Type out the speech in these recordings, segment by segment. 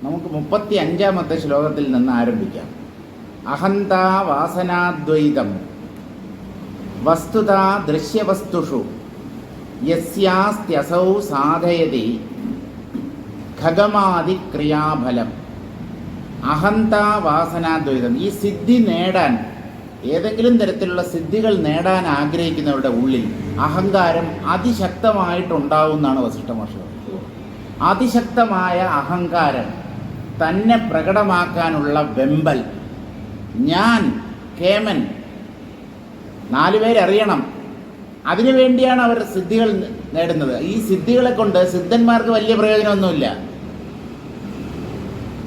നമുക്ക് 35-ാമത്തെ ശ്ലോകത്തിൽ നിന്ന് ആരംഭിക്കാം. അഹന്താ വാസനാദ്വൈതം വസ്തുതാ ദൃശ്യവസ്തുഷു യസ്യാസ്ത്യസൗ സാധയതി ഖഗമാദി ക്രിയാഫലം. അഹന്താ വാസനാദ്വൈതം, ഈ സിദ്ധി നേടാൻ, ഏതെങ്കിലും തരത്തിലുള്ള സിദ്ധികൾ നേടാൻ ആഗ്രഹിക്കുന്നവരുടെ ഉള്ളിൽ അഹങ്കാരം അതിശക്തമായിട്ടുണ്ടാവുമെന്നാണ് വസിഷ്ഠ മഹർഷി പറയുന്നത്. അതിശക്തമായ അഹങ്കാരം, തന്നെ പ്രകടമാക്കാനുള്ള വെമ്പൽ, ഞാൻ കേമൻ, 4 പേരറിയണം, അതിനുവേണ്ടിയാണ് അവർ സിദ്ധികൾ നേടുന്നത്. ഈ സിദ്ധികളെ കൊണ്ട് സിദ്ധന്മാർക്ക് വലിയ പ്രയോജനമൊന്നുമില്ല.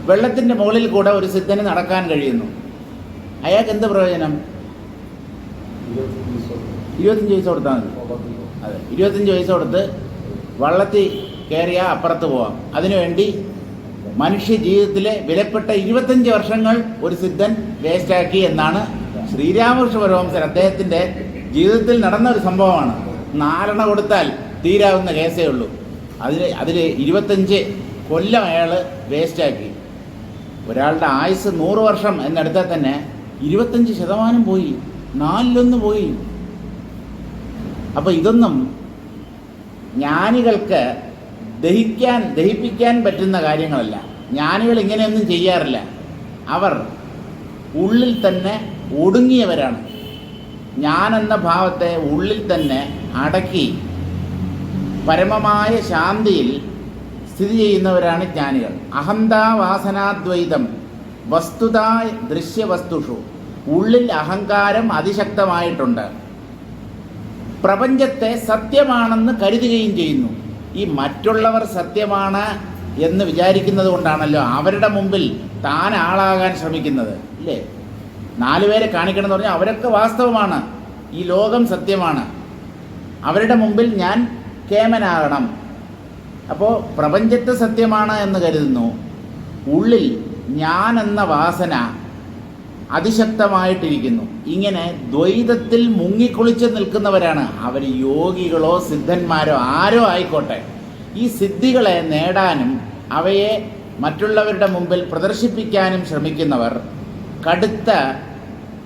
വെള്ളത്തിൻ്റെ മുകളിൽ കൂടെ ഒരു സിദ്ധന് നടക്കാൻ കഴിയുന്നു, അയാൾക്ക് എന്ത് പ്രയോജനം? 25 പൈസ കൊടുത്താൽ മതി. അതെ, 25 പൈസ കൊടുത്ത് വള്ളത്തിൽ കയറിയാൽ അപ്പുറത്ത് പോവാം. അതിനുവേണ്ടി മനുഷ്യ ജീവിതത്തിലെ വിലപ്പെട്ട 25 വർഷങ്ങൾ ഒരു സിദ്ധൻ വേസ്റ്റാക്കി എന്നാണ് ശ്രീരാമകൃഷ്ണ പരമഹംസൻ അദ്ദേഹത്തിൻ്റെ ജീവിതത്തിൽ നടന്ന ഒരു സംഭവമാണ്. 4 കൊടുത്താൽ തീരാവുന്ന കേസേ ഉള്ളൂ. അതിൽ 25 കൊല്ലം അയാൾ വേസ്റ്റാക്കി. ഒരാളുടെ ആയുസ് 100 വർഷം എന്നെടുത്താൽ തന്നെ 25% പോയി, 4 പോയി. അപ്പോൾ ഇതൊന്നും ജ്ഞാനികൾക്ക് ദഹിപ്പിക്കാൻ പറ്റുന്ന കാര്യങ്ങളല്ല. ജ്ഞാനികൾ ഇങ്ങനെയൊന്നും ചെയ്യാറില്ല. അവർ ഉള്ളിൽ തന്നെ ഒടുങ്ങിയവരാണ്. ഞാനെന്ന ഭാവത്തെ ഉള്ളിൽ തന്നെ അടക്കി പരമമായ ശാന്തിയിൽ സ്ഥിതി ചെയ്യുന്നവരാണ് ജ്ഞാനികൾ. അഹന്താ വാസനാദ്വൈതം വസ്തുതാ ദൃശ്യവസ്തുഷു, ഉള്ളിൽ അഹങ്കാരം അതിശക്തമായിട്ടുണ്ട്. പ്രപഞ്ചത്തെ സത്യമാണെന്ന് കരുതുകയും ചെയ്യുന്നു. ഈ മറ്റുള്ളവർ സത്യമാണ് എന്ന് വിചാരിക്കുന്നത് കൊണ്ടാണല്ലോ അവരുടെ മുമ്പിൽ താൻ ആളാകാൻ ശ്രമിക്കുന്നത്, ഇല്ലേ? 4 പേരെ കാണിക്കണം എന്ന് പറഞ്ഞാൽ അവരൊക്കെ വാസ്തവമാണ്, ഈ ലോകം സത്യമാണ്, അവരുടെ മുമ്പിൽ ഞാൻ കേമനാകണം. അപ്പോൾ പ്രപഞ്ചത്തെ സത്യമാണ് എന്ന് കരുതുന്നു. ഉള്ളിൽ ഞാൻ എന്ന വാസന അതിശക്തമായിട്ടിരിക്കുന്നു. ഇങ്ങനെ ദ്വൈതത്തിൽ മുങ്ങിക്കുളിച്ച് നിൽക്കുന്നവരാണ് അവർ. യോഗികളോ സിദ്ധന്മാരോ ആരോ ആയിക്കോട്ടെ, ഈ സിദ്ധികളെ നേടാനും അവയെ മറ്റുള്ളവരുടെ മുമ്പിൽ പ്രദർശിപ്പിക്കാനും ശ്രമിക്കുന്നവർ കടുത്ത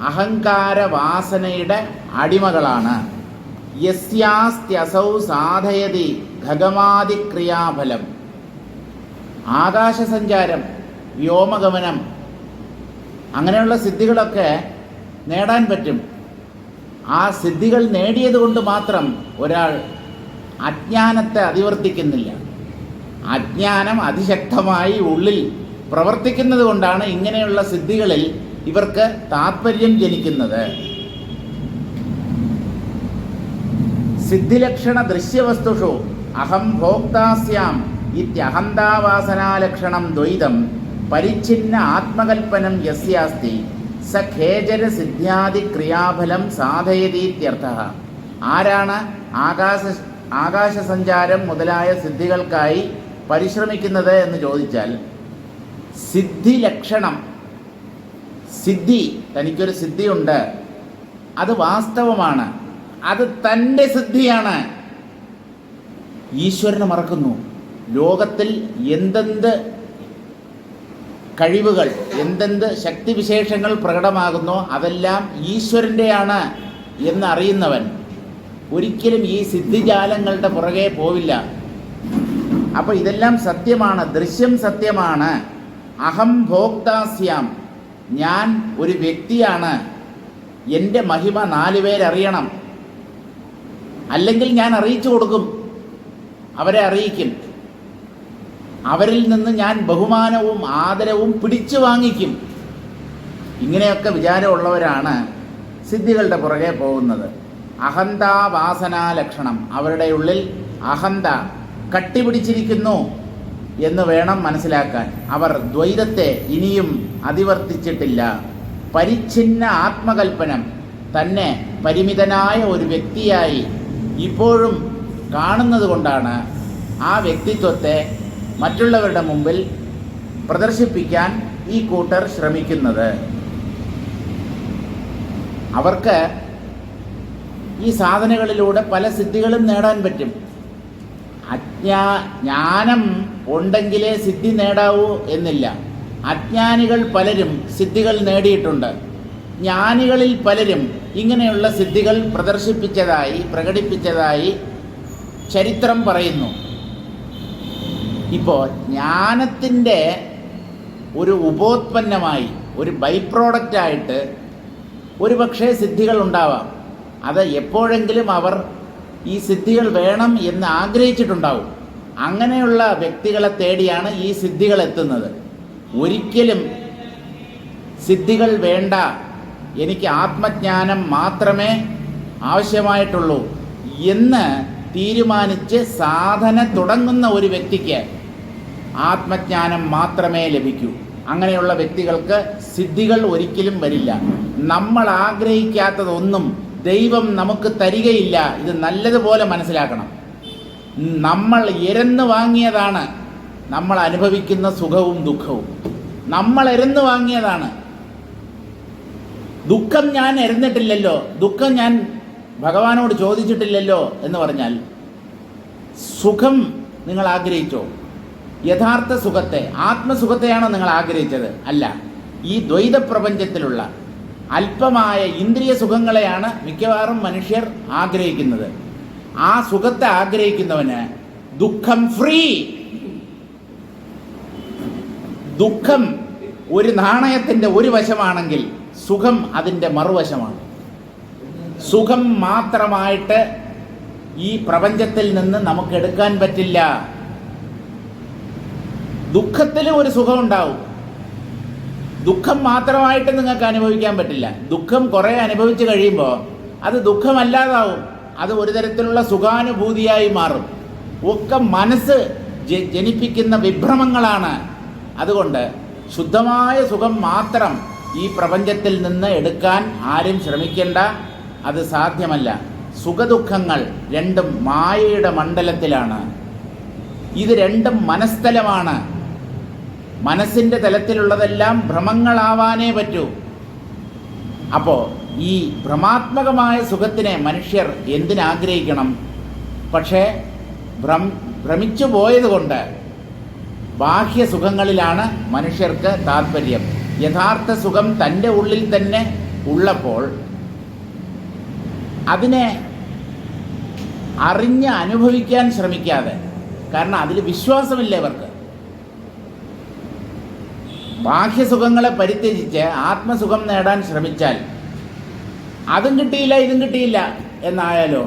അഹങ്കാര വാസനയുടെ അടിമകളാണ്. യസ്യാസ്ത്യസൗ സാധയതി ഖഗമാദി ക്രിയാഫലം. ആകാശസഞ്ചാരം, വ്യോമഗമനം, അങ്ങനെയുള്ള സിദ്ധികളൊക്കെ നേടാൻ പറ്റും. ആ സിദ്ധികൾ നേടിയത് കൊണ്ട് മാത്രം ഒരാൾ അജ്ഞാനത്തെ അതിവർത്തിക്കുന്നില്ല. അജ്ഞാനം അതിശക്തമായി ഉള്ളിൽ പ്രവർത്തിക്കുന്നത് കൊണ്ടാണ് ഇങ്ങനെയുള്ള സിദ്ധികളിൽ ഇവർക്ക് താത്പര്യം ജനിക്കുന്നത്. സിദ്ധിലക്ഷണ ദൃശ്യവസ്തുഷു അഹം ഭോക്താസ്യാം ഇത്യഹന്താവാസനാലക്ഷണം ദ്വൈതം പരിച്ഛിന്ന ആത്മകൽപ്പനം യസ്യാസ്തി സ ഖേജര സിദ്ധ്യാദി ക്രിയാഫലം സാധയതീത്യർത്ഥഃ. ആരാണ് ആകാശസഞ്ചാരം മുതലായ സിദ്ധികൾക്കായി പരിശ്രമിക്കുന്നത് എന്ന് ചോദിച്ചാൽ, സിദ്ധി ലക്ഷണം, സിദ്ധി, തനിക്കൊരു സിദ്ധിയുണ്ട്, അത് വാസ്തവമാണ്, അത് തൻ്റെ സിദ്ധിയാണ്. ഈശ്വരനെ മറക്കുന്നു. ലോകത്തിൽ എന്തെന്ത് കഴിവുകൾ, എന്തെന്ത് ശക്തിവിശേഷങ്ങൾ പ്രകടമാകുന്നോ അതെല്ലാം ഈശ്വരൻ്റെയാണ് എന്നറിയുന്നവൻ ഒരിക്കലും ഈ സിദ്ധിജാലങ്ങളുടെ പുറകെ പോവില്ല. അപ്പോൾ ഇതെല്ലാം സത്യമാണ്, ദൃശ്യം സത്യമാണ്. അഹം ഭോക്താസ്യാം, ഞാൻ ഒരു വ്യക്തിയാണ്, എൻ്റെ മഹിമ 4 പേരറിയണം, അല്ലെങ്കിൽ ഞാൻ അറിയിച്ചു കൊടുക്കും, അവരെ അറിയിക്കും, അവരിൽ നിന്ന് ഞാൻ ബഹുമാനവും ആദരവും പിടിച്ചു വാങ്ങിക്കും. ഇങ്ങനെയൊക്കെ വിചാരമുള്ളവരാണ് സിദ്ധികളുടെ പുറകെ പോകുന്നത്. അഹന്താ വാസനാലക്ഷണം, അവരുടെ ഉള്ളിൽ അഹന്ത കട്ടിപിടിച്ചിരിക്കുന്നു എന്ന് വേണം മനസ്സിലാക്കാൻ. അവർ ദ്വൈതത്തെ ഇനിയും അതിവർത്തിച്ചിട്ടില്ല. പരിച്ഛിന്ന ആത്മകൽപ്പനം, തന്നെ പരിമിതനായ ഒരു വ്യക്തിയായി ഇപ്പോഴും കാണുന്നത് കൊണ്ടാണ് ആ വ്യക്തിത്വത്തെ മറ്റുള്ളവരുടെ മുമ്പിൽ പ്രദർശിപ്പിക്കാൻ ഈ കൂട്ടർ ശ്രമിക്കുന്നത്. അവർക്ക് ഈ സാധനകളിലൂടെ പല സിദ്ധികളും നേടാൻ പറ്റും. ജ്ഞാനം ഉണ്ടെങ്കിലേ സിദ്ധി നേടാവൂ എന്നില്ല. അജ്ഞാനികൾ പലരും സിദ്ധികൾ നേടിയിട്ടുണ്ട്. ജ്ഞാനികളിൽ പലരും ഇങ്ങനെയുള്ള സിദ്ധികൾ പ്രകടിപ്പിച്ചതായി ചരിത്രം പറയുന്നു. ഇപ്പോൾ ജ്ഞാനത്തിൻ്റെ ഒരു ഉപോത്പന്നമായി, ഒരു ബൈ പ്രോഡക്റ്റായിട്ട് ഒരു പക്ഷേ സിദ്ധികൾ ഉണ്ടാവാം. അത് എപ്പോഴെങ്കിലും അവർ ഈ സിദ്ധികൾ വേണം എന്ന് ആഗ്രഹിച്ചിട്ടുണ്ടാവും. അങ്ങനെയുള്ള വ്യക്തികളെ തേടിയാണ് ഈ സിദ്ധികൾ എത്തുന്നത്. ഒരിക്കലും സിദ്ധികൾ വേണ്ട, എനിക്ക് ആത്മജ്ഞാനം മാത്രമേ ആവശ്യമായിട്ടുള്ളൂ എന്ന് തീരുമാനിച്ച് സാധന തുടങ്ങുന്ന ഒരു വ്യക്തിക്ക് ആത്മജ്ഞാനം മാത്രമേ ലഭിക്കൂ. അങ്ങനെയുള്ള വ്യക്തികൾക്ക് സിദ്ധികൾ ഒരിക്കലും വരില്ല. നമ്മൾ ആഗ്രഹിക്കാത്തതൊന്നും ദൈവം നമുക്ക് തരികയില്ല. ഇത് നല്ലതുപോലെ മനസ്സിലാക്കണം. നമ്മൾ എരന്ന് വാങ്ങിയതാണ് നമ്മൾ അനുഭവിക്കുന്ന സുഖവും ദുഃഖവും. നമ്മൾ എരന്ന് വാങ്ങിയതാണ്. ദുഃഖം ഞാൻ എരന്നിട്ടില്ലല്ലോ, ദുഃഖം ഞാൻ ഭഗവാനോട് ചോദിച്ചിട്ടില്ലല്ലോ എന്ന് പറഞ്ഞാൽ സുഖം നിങ്ങൾ ആഗ്രഹിച്ചോ? യഥാർത്ഥ സുഖത്തെ, ആത്മസുഖത്തെയാണോ നിങ്ങൾ ആഗ്രഹിച്ചത്? അല്ല. ഈ ദ്വൈത പ്രപഞ്ചത്തിലുള്ള അല്പമായ ഇന്ദ്രിയ സുഖങ്ങളെയാണ് മിക്കവാറും മനുഷ്യർ ആഗ്രഹിക്കുന്നത്. ആ സുഖത്തെ ആഗ്രഹിക്കുന്നവന് ദുഃഖം ഫ്രീ. ദുഃഖം ഒരു നാണയത്തിൻ്റെ ഒരു വശമാണെങ്കിൽ സുഖം അതിൻ്റെ മറുവശമാണ്. സുഖം മാത്രമായിട്ട് ഈ പ്രപഞ്ചത്തിൽ നിന്ന് നമുക്ക് എടുക്കാൻ പറ്റില്ല. ദുഃഖത്തിലും ഒരു സുഖം ഉണ്ടാവും. ദുഃഖം മാത്രമായിട്ട് നിങ്ങൾക്ക് അനുഭവിക്കാൻ പറ്റില്ല. ദുഃഖം കുറേ അനുഭവിച്ച് കഴിയുമ്പോൾ അത് ദുഃഖമല്ലാതാവും. അത് ഒരു തരത്തിലുള്ള സുഖാനുഭൂതിയായി മാറും. ഒക്കെ മനസ്സ് ജനിപ്പിക്കുന്ന വിഭ്രമങ്ങളാണ്. അതുകൊണ്ട് ശുദ്ധമായ സുഖം മാത്രം ഈ പ്രപഞ്ചത്തിൽ നിന്ന് എടുക്കാൻ ആരും ശ്രമിക്കേണ്ട. അത് സാധ്യമല്ല. സുഖദുഃഖങ്ങൾ രണ്ടും മായയുടെ മണ്ഡലത്തിലാണ്. ഇത് രണ്ടും മനസ്ഥലമാണ്. മനസ്സിൻ്റെ തലത്തിലുള്ളതെല്ലാം ഭ്രമങ്ങളാവാനേ പറ്റൂ. അപ്പോൾ ഈ ഭ്രമാത്മകമായ സുഖത്തിനെ മനുഷ്യർ എന്തിനാഗ്രഹിക്കണം? പക്ഷേ ഭ്രമിച്ചു പോയതുകൊണ്ട് ബാഹ്യ സുഖങ്ങളിലാണ് മനുഷ്യർക്ക് താല്പര്യം. യഥാർത്ഥ സുഖം തൻ്റെ ഉള്ളിൽ തന്നെ ഉള്ളപ്പോൾ അതിനെ അറിഞ്ഞ് അനുഭവിക്കാൻ ശ്രമിക്കാതെ, കാരണം അതിൽ വിശ്വാസമില്ല ഇവർക്ക്. ബാഹ്യസുഖങ്ങളെ പരിത്യജിച്ച് ആത്മസുഖം നേടാൻ ശ്രമിച്ചാൽ അതും കിട്ടിയില്ല ഇതും കിട്ടിയില്ല എന്നായാലോ?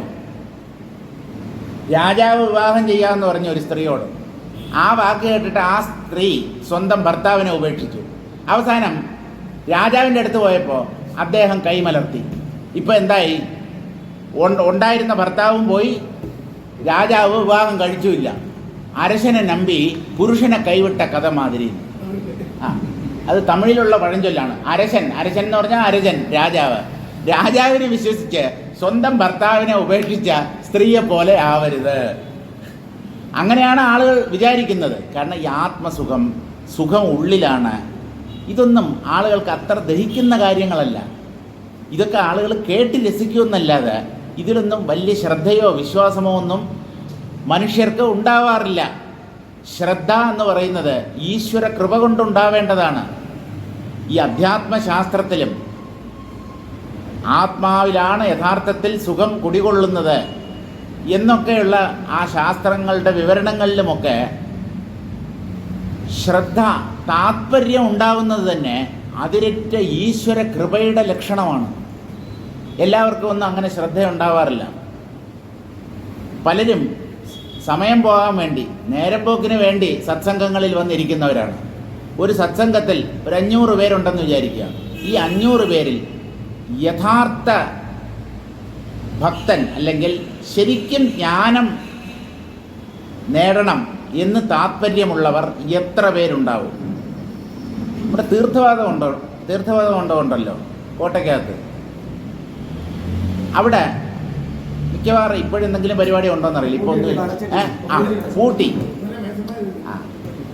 രാജാവ് വിവാഹം ചെയ്യാമെന്ന് പറഞ്ഞ ഒരു സ്ത്രീയോട് ആ വാക്ക് കേട്ടിട്ട് ആ സ്ത്രീ സ്വന്തം ഭർത്താവിനെ ഉപേക്ഷിച്ചു. അവസാനം രാജാവിൻ്റെ അടുത്ത് പോയപ്പോൾ അദ്ദേഹം കൈമലർത്തി. ഇപ്പോൾ എന്തായി? ഉണ്ടായിരുന്ന ഭർത്താവും പോയി, രാജാവ് വിവാഹം കഴിച്ചുമില്ല. അരശനെ നമ്പി പുരുഷനെ കൈവിട്ട കഥ മാതിരി. അത് തമിഴിലുള്ള പഴഞ്ചൊല്ലാണ്. അരശൻ എന്ന് പറഞ്ഞാൽ അരജൻ, രാജാവിനെ വിശ്വസിച്ച് സ്വന്തം ഭർത്താവിനെ ഉപേക്ഷിച്ച സ്ത്രീയെ പോലെ ആവരുത്. അങ്ങനെയാണ് ആളുകൾ വിചാരിക്കുന്നത്. കാരണം ഈ സുഖം ഉള്ളിലാണ്. ഇതൊന്നും ആളുകൾക്ക് അത്ര ദഹിക്കുന്ന കാര്യങ്ങളല്ല. ഇതൊക്കെ ആളുകൾ കേട്ട് രസിക്കുമെന്നല്ലാതെ ഇതിലൊന്നും വലിയ ശ്രദ്ധയോ വിശ്വാസമോ ഒന്നും മനുഷ്യർക്ക് ഉണ്ടാവാറില്ല. ശ്രദ്ധ എന്ന് പറയുന്നത് ഈശ്വര കൃപ കൊണ്ടുണ്ടാവേണ്ടതാണ്. ഈ അധ്യാത്മശാസ്ത്രത്തിലും ആത്മാവിലാണ് യഥാർത്ഥത്തിൽ സുഖം കുടികൊള്ളുന്നത് എന്നൊക്കെയുള്ള ആ ശാസ്ത്രങ്ങളുടെ വിവരണങ്ങളിലുമൊക്കെ ശ്രദ്ധ, താത്പര്യം ഉണ്ടാവുന്നത് തന്നെ അതിരറ്റ ഈശ്വര കൃപയുടെ ലക്ഷണമാണ്. എല്ലാവർക്കും ഒന്നും അങ്ങനെ ശ്രദ്ധ ഉണ്ടാവാറില്ല. പലരും സമയം പോകാൻ വേണ്ടി, നേരം പോക്കിന് വേണ്ടി സത്സംഗങ്ങളിൽ വന്നിരിക്കുന്നവരാണ്. ഒരു സത്സംഗത്തിൽ ഒരു 500 പേരുണ്ടെന്ന് വിചാരിക്കുക. ഈ 500 പേരിൽ യഥാർത്ഥ ഭക്തൻ അല്ലെങ്കിൽ ശരിക്കും ജ്ഞാനം നേടണം എന്ന് താത്പര്യമുള്ളവർ എത്ര പേരുണ്ടാവും? നമ്മുടെ തീർത്ഥവാദം ഉണ്ടല്ലോ കോട്ടയ്ക്കകത്ത്. അവിടെ മിക്കവാറും ഇപ്പോഴെന്തെങ്കിലും പരിപാടി ഉണ്ടോയെന്നറിയില്ല, ഇപ്പോൾ ഒന്നുമില്ല. ഊട്ടി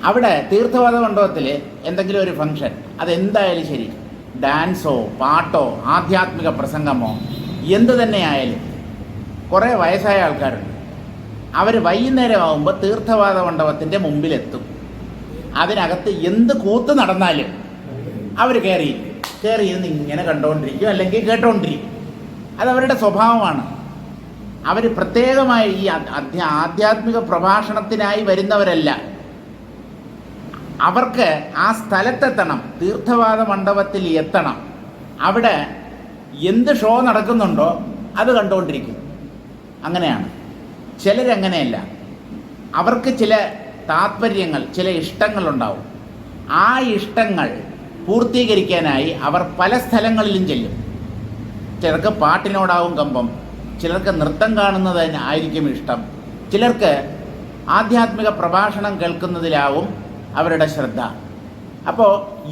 അവിടെ തീർത്ഥവാദ മണ്ഡപത്തിൽ എന്തെങ്കിലും ഒരു ഫംഗ്ഷൻ, അതെന്തായാലും ശരി, ഡാൻസോ പാട്ടോ ആധ്യാത്മിക പ്രസംഗമോ എന്ത് തന്നെയായാലും കുറേ വയസ്സായ ആൾക്കാരുണ്ട്. അവർ വൈകുന്നേരമാകുമ്പോൾ തീർത്ഥവാദ മണ്ഡപത്തിൻ്റെ മുമ്പിലെത്തും. അതിനകത്ത് എന്ത് കൂത്ത് നടന്നാലും അവർ കയറിയിരുന്ന് ഇങ്ങനെ കണ്ടുകൊണ്ടിരിക്കും, അല്ലെങ്കിൽ കേട്ടുകൊണ്ടിരിക്കും. അതവരുടെ സ്വഭാവമാണ്. അവർ പ്രത്യേകമായി ഈ ആധ്യാത്മിക പ്രഭാഷണത്തിനായി വരുന്നവരല്ല. അവർക്ക് ആ സ്ഥലത്തെത്തണം, തീർത്ഥവാദ മണ്ഡപത്തിൽ എത്തണം. അവിടെ എന്ത് ഷോ നടക്കുന്നുണ്ടോ അത് കണ്ടുകൊണ്ടിരിക്കും. അങ്ങനെയാണ്. ചിലരങ്ങനെയല്ല. അവർക്ക് ചില താത്പര്യങ്ങൾ, ചില ഇഷ്ടങ്ങളുണ്ടാവും. ആ ഇഷ്ടങ്ങൾ പൂർത്തീകരിക്കാനായി അവർ പല സ്ഥലങ്ങളിലും ചെല്ലും. ചിലർക്ക് പാട്ടിനോടാവും കമ്പം, ചിലർക്ക് നൃത്തം കാണുന്നതിന് ആയിരിക്കും ഇഷ്ടം, ചിലർക്ക് ആധ്യാത്മിക പ്രഭാഷണം കേൾക്കുന്നതിലാവും അവരുടെ ശ്രദ്ധ. അപ്പോൾ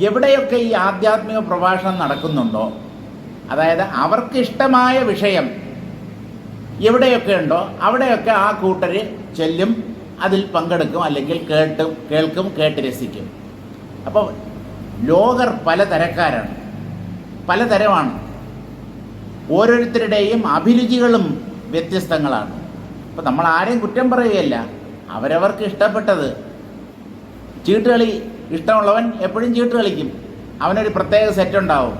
എവിടെയൊക്കെ ഈ ആധ്യാത്മിക പ്രഭാഷണം നടക്കുന്നുണ്ടോ, അതായത് അവർക്ക് ഇഷ്ടമായ വിഷയം എവിടെയൊക്കെ ഉണ്ടോ അവിടെയൊക്കെ ആ കൂട്ടർ ചെല്ലും, അതിൽ പങ്കെടുക്കും, അല്ലെങ്കിൽ കേൾക്കും, കേട്ട് രസിക്കും. അപ്പോൾ ലോകർ പലതരക്കാരാണ്, പലതരമാണ്. ഓരോരുത്തരുടെയും അഭിരുചികളും വ്യത്യസ്തങ്ങളാണ്. അപ്പോൾ നമ്മൾ ആരെയും കുറ്റം പറയുകയല്ല. അവരവർക്ക് ഇഷ്ടപ്പെട്ടത്. ചീട്ടുകളി ഇഷ്ടമുള്ളവൻ എപ്പോഴും ചീട്ട് കളിക്കും. അവനൊരു പ്രത്യേക സെറ്റുണ്ടാവും.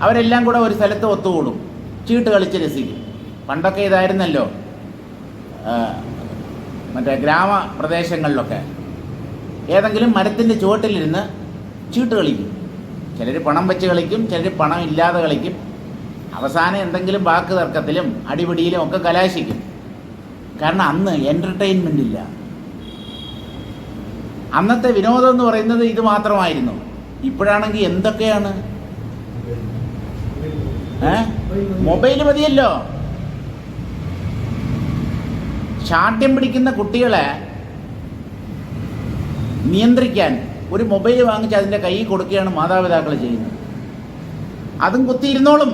അവരെല്ലാം കൂടെ ഒരു സ്ഥലത്ത് ഒത്തുകൂടും, ചീട്ട് കളിച്ച് രസിക്കും. പണ്ടൊക്കെ ഇതായിരുന്നല്ലോ, മറ്റേ ഗ്രാമപ്രദേശങ്ങളിലൊക്കെ ഏതെങ്കിലും മരത്തിൻ്റെ ചുവട്ടിലിരുന്ന് ചീട്ട് കളിക്കും. ചിലർ പണം വെച്ച് കളിക്കും, ചിലർ പണം ഇല്ലാതെ കളിക്കും. അവസാനം എന്തെങ്കിലും വാക്ക് തർക്കത്തിലും അടിപിടിയിലും ഒക്കെ കലാശിക്കും. കാരണം അന്ന് എൻ്റർടൈൻമെൻ്റ് ഇല്ല. അന്നത്തെ വിനോദം എന്ന് പറയുന്നത് ഇത് മാത്രമായിരുന്നു. ഇപ്പോഴാണെങ്കിൽ എന്തൊക്കെയാണ്, മൊബൈൽ മതിയല്ലോ. ശാഠ്യം പിടിക്കുന്ന കുട്ടികളെ നിയന്ത്രിക്കാൻ ഒരു മൊബൈൽ വാങ്ങിച്ച് അതിൻ്റെ കയ്യിൽ കൊടുക്കുകയാണ് മാതാപിതാക്കൾ ചെയ്യുന്നത്. അതും കുത്തിയിരുന്നോളും.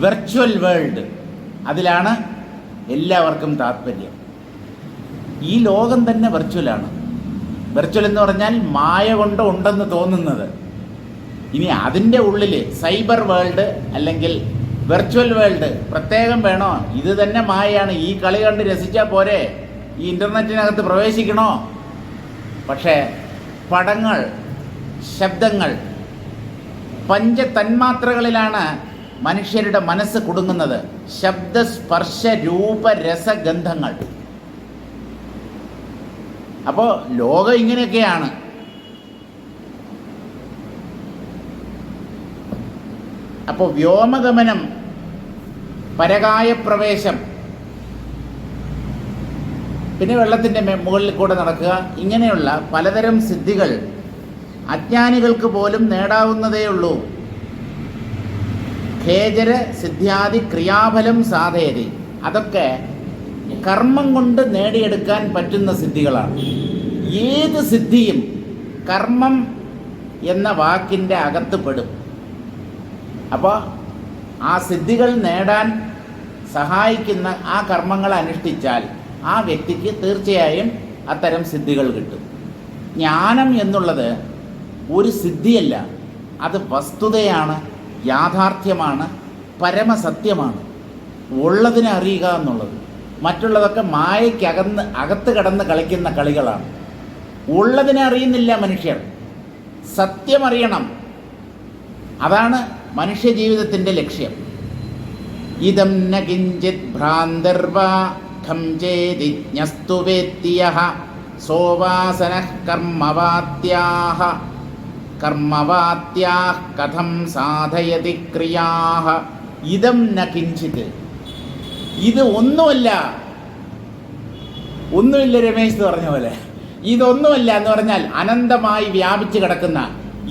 വെർച്വൽ വേൾഡ്, അതിലാണ് എല്ലാവർക്കും താല്പര്യം. ഈ ലോകം തന്നെ വെർച്വലാണ്. വെർച്വൽ എന്ന് പറഞ്ഞാൽ മായ കൊണ്ട് ഉണ്ടെന്ന് തോന്നുന്നത്. ഇനി അതിൻ്റെ ഉള്ളിൽ സൈബർ വേൾഡ് അല്ലെങ്കിൽ വെർച്വൽ വേൾഡ് പ്രത്യേകം വേണോ? ഇത് തന്നെ മായയാണ്. ഈ കളി കണ്ട് രസിച്ചാൽ പോരെ? ഈ ഇൻ്റർനെറ്റിനകത്ത് പ്രവേശിക്കണോ? പക്ഷേ പടങ്ങൾ, ശബ്ദങ്ങൾ, പഞ്ചതന്മാത്രകളിലാണ് മനുഷ്യരുടെ മനസ്സ് കുടുങ്ങുന്നത്. ശബ്ദ, സ്പർശ, രൂപ, രസഗന്ധങ്ങൾ. അപ്പോൾ ലോകം ഇങ്ങനെയൊക്കെയാണ്. അപ്പോൾ വ്യോമഗമനം, പരകായ പ്രവേശം, പിന്നെ വെള്ളത്തിൻ്റെ മുകളിൽ കൂടെ നടക്കുക, ഇങ്ങനെയുള്ള പലതരം സിദ്ധികൾ അജ്ഞാനികൾക്ക് പോലും നേടാവുന്നതേയുള്ളൂ. ഖേജര സിദ്ധ്യാദി ക്രിയാഫലം സാധയതി, അതൊക്കെ കർമ്മം കൊണ്ട് നേടിയെടുക്കാൻ പറ്റുന്ന സിദ്ധികളാണ്. ഏത് സിദ്ധിയും കർമ്മം എന്ന വാക്കിൻ്റെ അകത്ത് പെടും. അപ്പോൾ ആ സിദ്ധികൾ നേടാൻ സഹായിക്കുന്ന ആ കർമ്മങ്ങൾ അനുഷ്ഠിച്ചാൽ ആ വ്യക്തിക്ക് തീർച്ചയായും അത്തരം സിദ്ധികൾ കിട്ടും. ജ്ഞാനം എന്നുള്ളത് ഒരു സിദ്ധിയല്ല, അത് വസ്തുതയാണ്, യാഥാർത്ഥ്യമാണ്, പരമസത്യമാണ്. ഉള്ളതിനെ അറിയുക എന്നുള്ളത്. മറ്റുള്ളതൊക്കെ അകത്ത് കടന്ന് കളിക്കുന്ന കളികളാണ്. ഉള്ളതിനെ അറിയുന്നില്ല മനുഷ്യർ. സത്യമറിയണം. അതാണ് മനുഷ്യ ജീവിതത്തിൻ്റെ ലക്ഷ്യം. ഇദം ന കിഞ്ചിത് ഭ്രാന്തർവാ ഖം ചേദിജ്ഞസ്തു വേത്തിയഃ സോവാസനഃ കർമ്മവാത്യാഃ കഥം സാധയതി ക്രിയാഃ. ഇദം ന കിഞ്ചിത്, ഇത് ഒന്നുമല്ല. ഒന്നുമില്ല രമേശ് പറഞ്ഞ പോലെ. ഇതൊന്നുമല്ല എന്ന് പറഞ്ഞാൽ അനന്തമായി വ്യാപിച്ചു കിടക്കുന്ന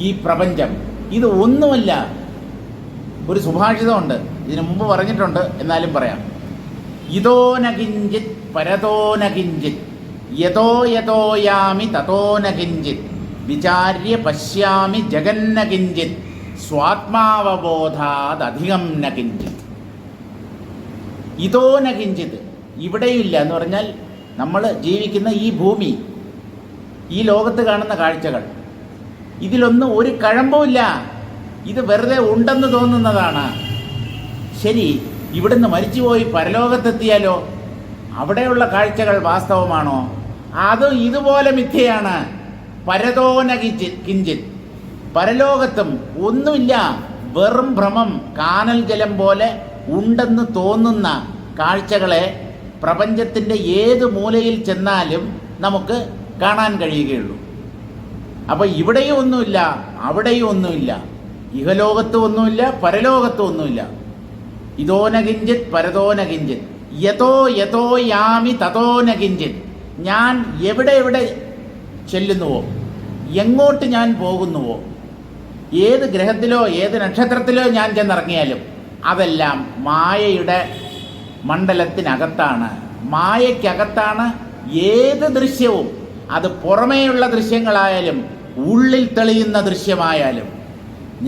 ഈ പ്രപഞ്ചം, ഇത് ഒന്നുമല്ല. ഒരു സുഭാഷിതമുണ്ട്, ഇതിനു മുമ്പ് പറഞ്ഞിട്ടുണ്ട്, എന്നാലും പറയാം. ഇതോ ന കിഞ്ചിത് പരതോ ന കിഞ്ചിത് യതോ യതോ യാമി തതോ ന കിഞ്ചിത് വിചാര്യ പശ്യാമി ജഗന്ന കിഞ്ചിത് സ്വാത്മാവബോധാദധികം ന കിഞ്ചിത്. ഇതോ ന കിഞ്ചിത്, ഇവിടെയില്ല എന്ന് പറഞ്ഞാൽ നമ്മൾ ജീവിക്കുന്ന ഈ ഭൂമി, ഈ ലോകത്ത് കാണുന്ന കാഴ്ചകൾ, ഇതിലൊന്നും ഒരു കഴമ്പുമില്ല. ഇത് വെറുതെ ഉണ്ടെന്ന് തോന്നുന്നതാണ്. ശരി, ഇവിടുന്ന് മരിച്ചുപോയി പരലോകത്തെത്തിയാലോ അവിടെയുള്ള കാഴ്ചകൾ വാസ്തവമാണോ? അതും ഇതുപോലെ മിഥ്യയാണ്. പരതോന കിഞ്ചിത്, പരലോകത്തും ഒന്നുമില്ല, വെറും ഭ്രമം. കാനൽ ജലം പോലെ ഉണ്ടെന്ന് തോന്നുന്ന കാഴ്ചകളെ പ്രപഞ്ചത്തിൻ്റെ ഏത് മൂലയിൽ ചെന്നാലും നമുക്ക് കാണാൻ കഴിയുകയുള്ളൂ. അപ്പോൾ ഇവിടെയും ഒന്നുമില്ല, അവിടെയും ഒന്നുമില്ല, ഇഹലോകത്തും ഒന്നുമില്ല, പരലോകത്തും ഒന്നുമില്ല. ഇതോന കിഞ്ചിത് പരതോന കിഞ്ചിത്, യതോ യതോ യാമി തതോന കിഞ്ചിത്. ഞാൻ എവിടെ എവിടെ ചെല്ലുന്നുവോ, എങ്ങോട്ട് ഞാൻ പോകുന്നുവോ, ഏത് ഗ്രഹത്തിലോ ഏത് നക്ഷത്രത്തിലോ ഞാൻ ചെന്നിറങ്ങിയാലും അതെല്ലാം മായയുടെ മണ്ഡലത്തിനകത്താണ്, മായയ്ക്കകത്താണ്. ഏത് ദൃശ്യവും, അത് പുറമേയുള്ള ദൃശ്യങ്ങളായാലും ഉള്ളിൽ തെളിയുന്ന ദൃശ്യമായാലും.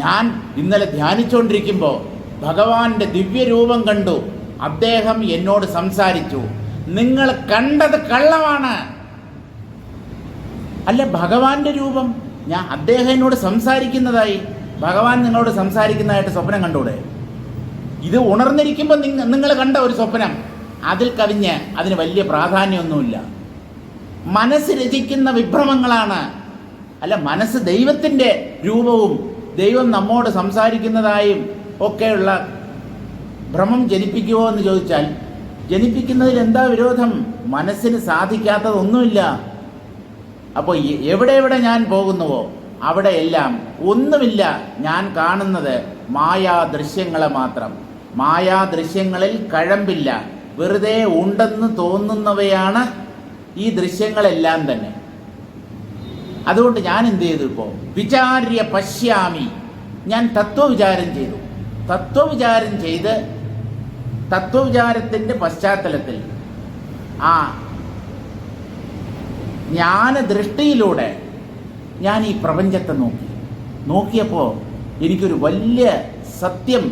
ഞാൻ ഇന്നലെ ധ്യാനിച്ചുകൊണ്ടിരിക്കുമ്പോൾ ഭഗവാന്റെ ദിവ്യരൂപം കണ്ടു. അദ്ദേഹം എന്നോട് സംസാരിച്ചു. നിങ്ങൾ കണ്ടത് കള്ളമാണ്. അല്ല, ഭഗവാന്റെ രൂപം, അദ്ദേഹം എന്നോട് സംസാരിക്കുന്നതായി, ഭഗവാൻ നിങ്ങളോട് സംസാരിക്കുന്നതായിട്ട് സ്വപ്നം കണ്ടൂടെ? ഇത് ഉണർന്നിരിക്കുമ്പോൾ നിങ്ങൾ കണ്ട ഒരു സ്വപ്നം, അതിൽ കവിഞ്ഞ് അതിന് വലിയ പ്രാധാന്യമൊന്നുമില്ല. മനസ്സ് രചിക്കുന്ന വിഭ്രമങ്ങളാണ്. അല്ല, മനസ്സ് ദൈവത്തിൻ്റെ രൂപവും ദൈവം നമ്മോട് സംസാരിക്കുന്നതായും ഒക്കെയുള്ള ഭ്രമം ജനിപ്പിക്കുമോ എന്ന് ചോദിച്ചാൽ, ജനിപ്പിക്കുന്നതിൽ എന്താ വിരോധം? മനസ്സിന് സാധിക്കാത്തതൊന്നുമില്ല. അപ്പോൾ എവിടെ എവിടെ ഞാൻ പോകുന്നുവോ അവിടെയെല്ലാം ഒന്നുമില്ല. ഞാൻ കാണുന്നത് മായാദൃശ്യങ്ങളെ മാത്രം. മായാദൃശ്യങ്ങളിൽ കഴമ്പില്ല, വെറുതെ ഉണ്ടെന്ന് തോന്നുന്നവയാണ് ഈ ദൃശ്യങ്ങളെല്ലാം തന്നെ. അതുകൊണ്ട് ഞാൻ എന്ത് ചെയ്തു? ഇപ്പോൾ വിചാര്യ പശ്യാമി, ഞാൻ തത്വവിചാരം ചെയ്തു. തത്വവിചാരം ചെയ്ത് തത്വവിചാരത്തിൻ്റെ പശ്ചാത്തലത്തിൽ ആ ജ്ഞാനദൃഷ്ടിയിലൂടെ ഞാൻ ഈ പ്രപഞ്ചത്തെ നോക്കിയപ്പോൾ എനിക്കൊരു വലിയ സത്യം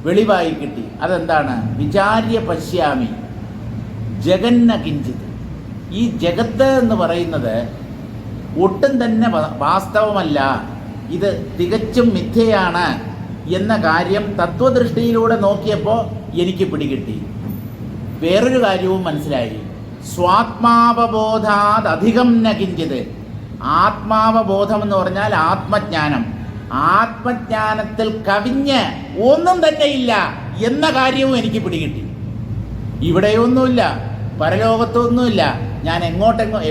വെളിവായി കിട്ടി. അതെന്താണ്? വിചാര്യ പശ്യാമി ജഗന്ന കിഞ്ചിത്. ഈ ജഗത്ത് എന്ന് പറയുന്നത് ഒട്ടും തന്നെ വാസ്തവമല്ല, ഇത് തികച്ചും മിഥ്യയാണ് എന്ന കാര്യം തത്വദൃഷ്ടിയിലൂടെ നോക്കിയപ്പോൾ എനിക്ക് പിടികിട്ടി. വേറൊരു കാര്യവും മനസ്സിലായി. സ്വാത്മാവബോധാത് അധികം ന കിഞ്ചിത്. ആത്മാവബോധം എന്ന് പറഞ്ഞാൽ ആത്മജ്ഞാനം. ആത്മജ്ഞാനത്തിൽ കവിഞ്ഞ് ഒന്നും തന്നെയില്ല എന്ന കാര്യവും എനിക്ക് പിടികിട്ടി. ഇവിടെയൊന്നുമില്ല, പരലോകത്തൊന്നുമില്ല, ഞാൻ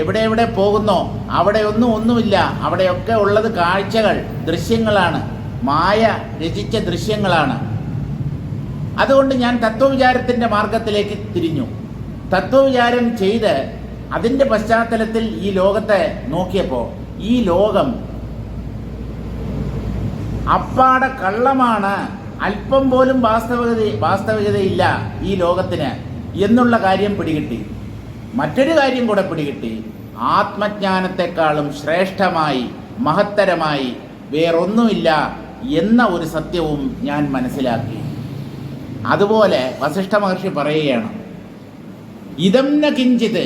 എവിടെ എവിടെ പോകുന്നോ അവിടെ ഒന്നുമില്ല. അവിടെയൊക്കെ ഉള്ളത് കാഴ്ചകൾ, ദൃശ്യങ്ങളാണ്, മായ രചിച്ച ദൃശ്യങ്ങളാണ്. അതുകൊണ്ട് ഞാൻ തത്വവിചാരത്തിൻ്റെ മാർഗത്തിലേക്ക് തിരിഞ്ഞു. തത്വവിചാരം ചെയ്ത് അതിൻ്റെ പശ്ചാത്തലത്തിൽ ഈ ലോകത്തെ നോക്കിയപ്പോൾ ഈ ലോകം അപ്പാടെ കള്ളമാണ്, അല്പം പോലും വാസ്തവികതയില്ല ഈ ലോകത്തിന് എന്നുള്ള കാര്യം പിടികിട്ടി. മറ്റൊരു കാര്യം കൂടെ പിടികിട്ടി. ആത്മജ്ഞാനത്തെക്കാളും ശ്രേഷ്ഠമായി മഹത്തരമായി വേറൊന്നുമില്ല എന്ന ഒരു സത്യവും ഞാൻ മനസ്സിലാക്കി. അതുപോലെ വസിഷ്ഠ മഹർഷി പറയുകയാണ്, ഇതം ന കിഞ്ചിത്.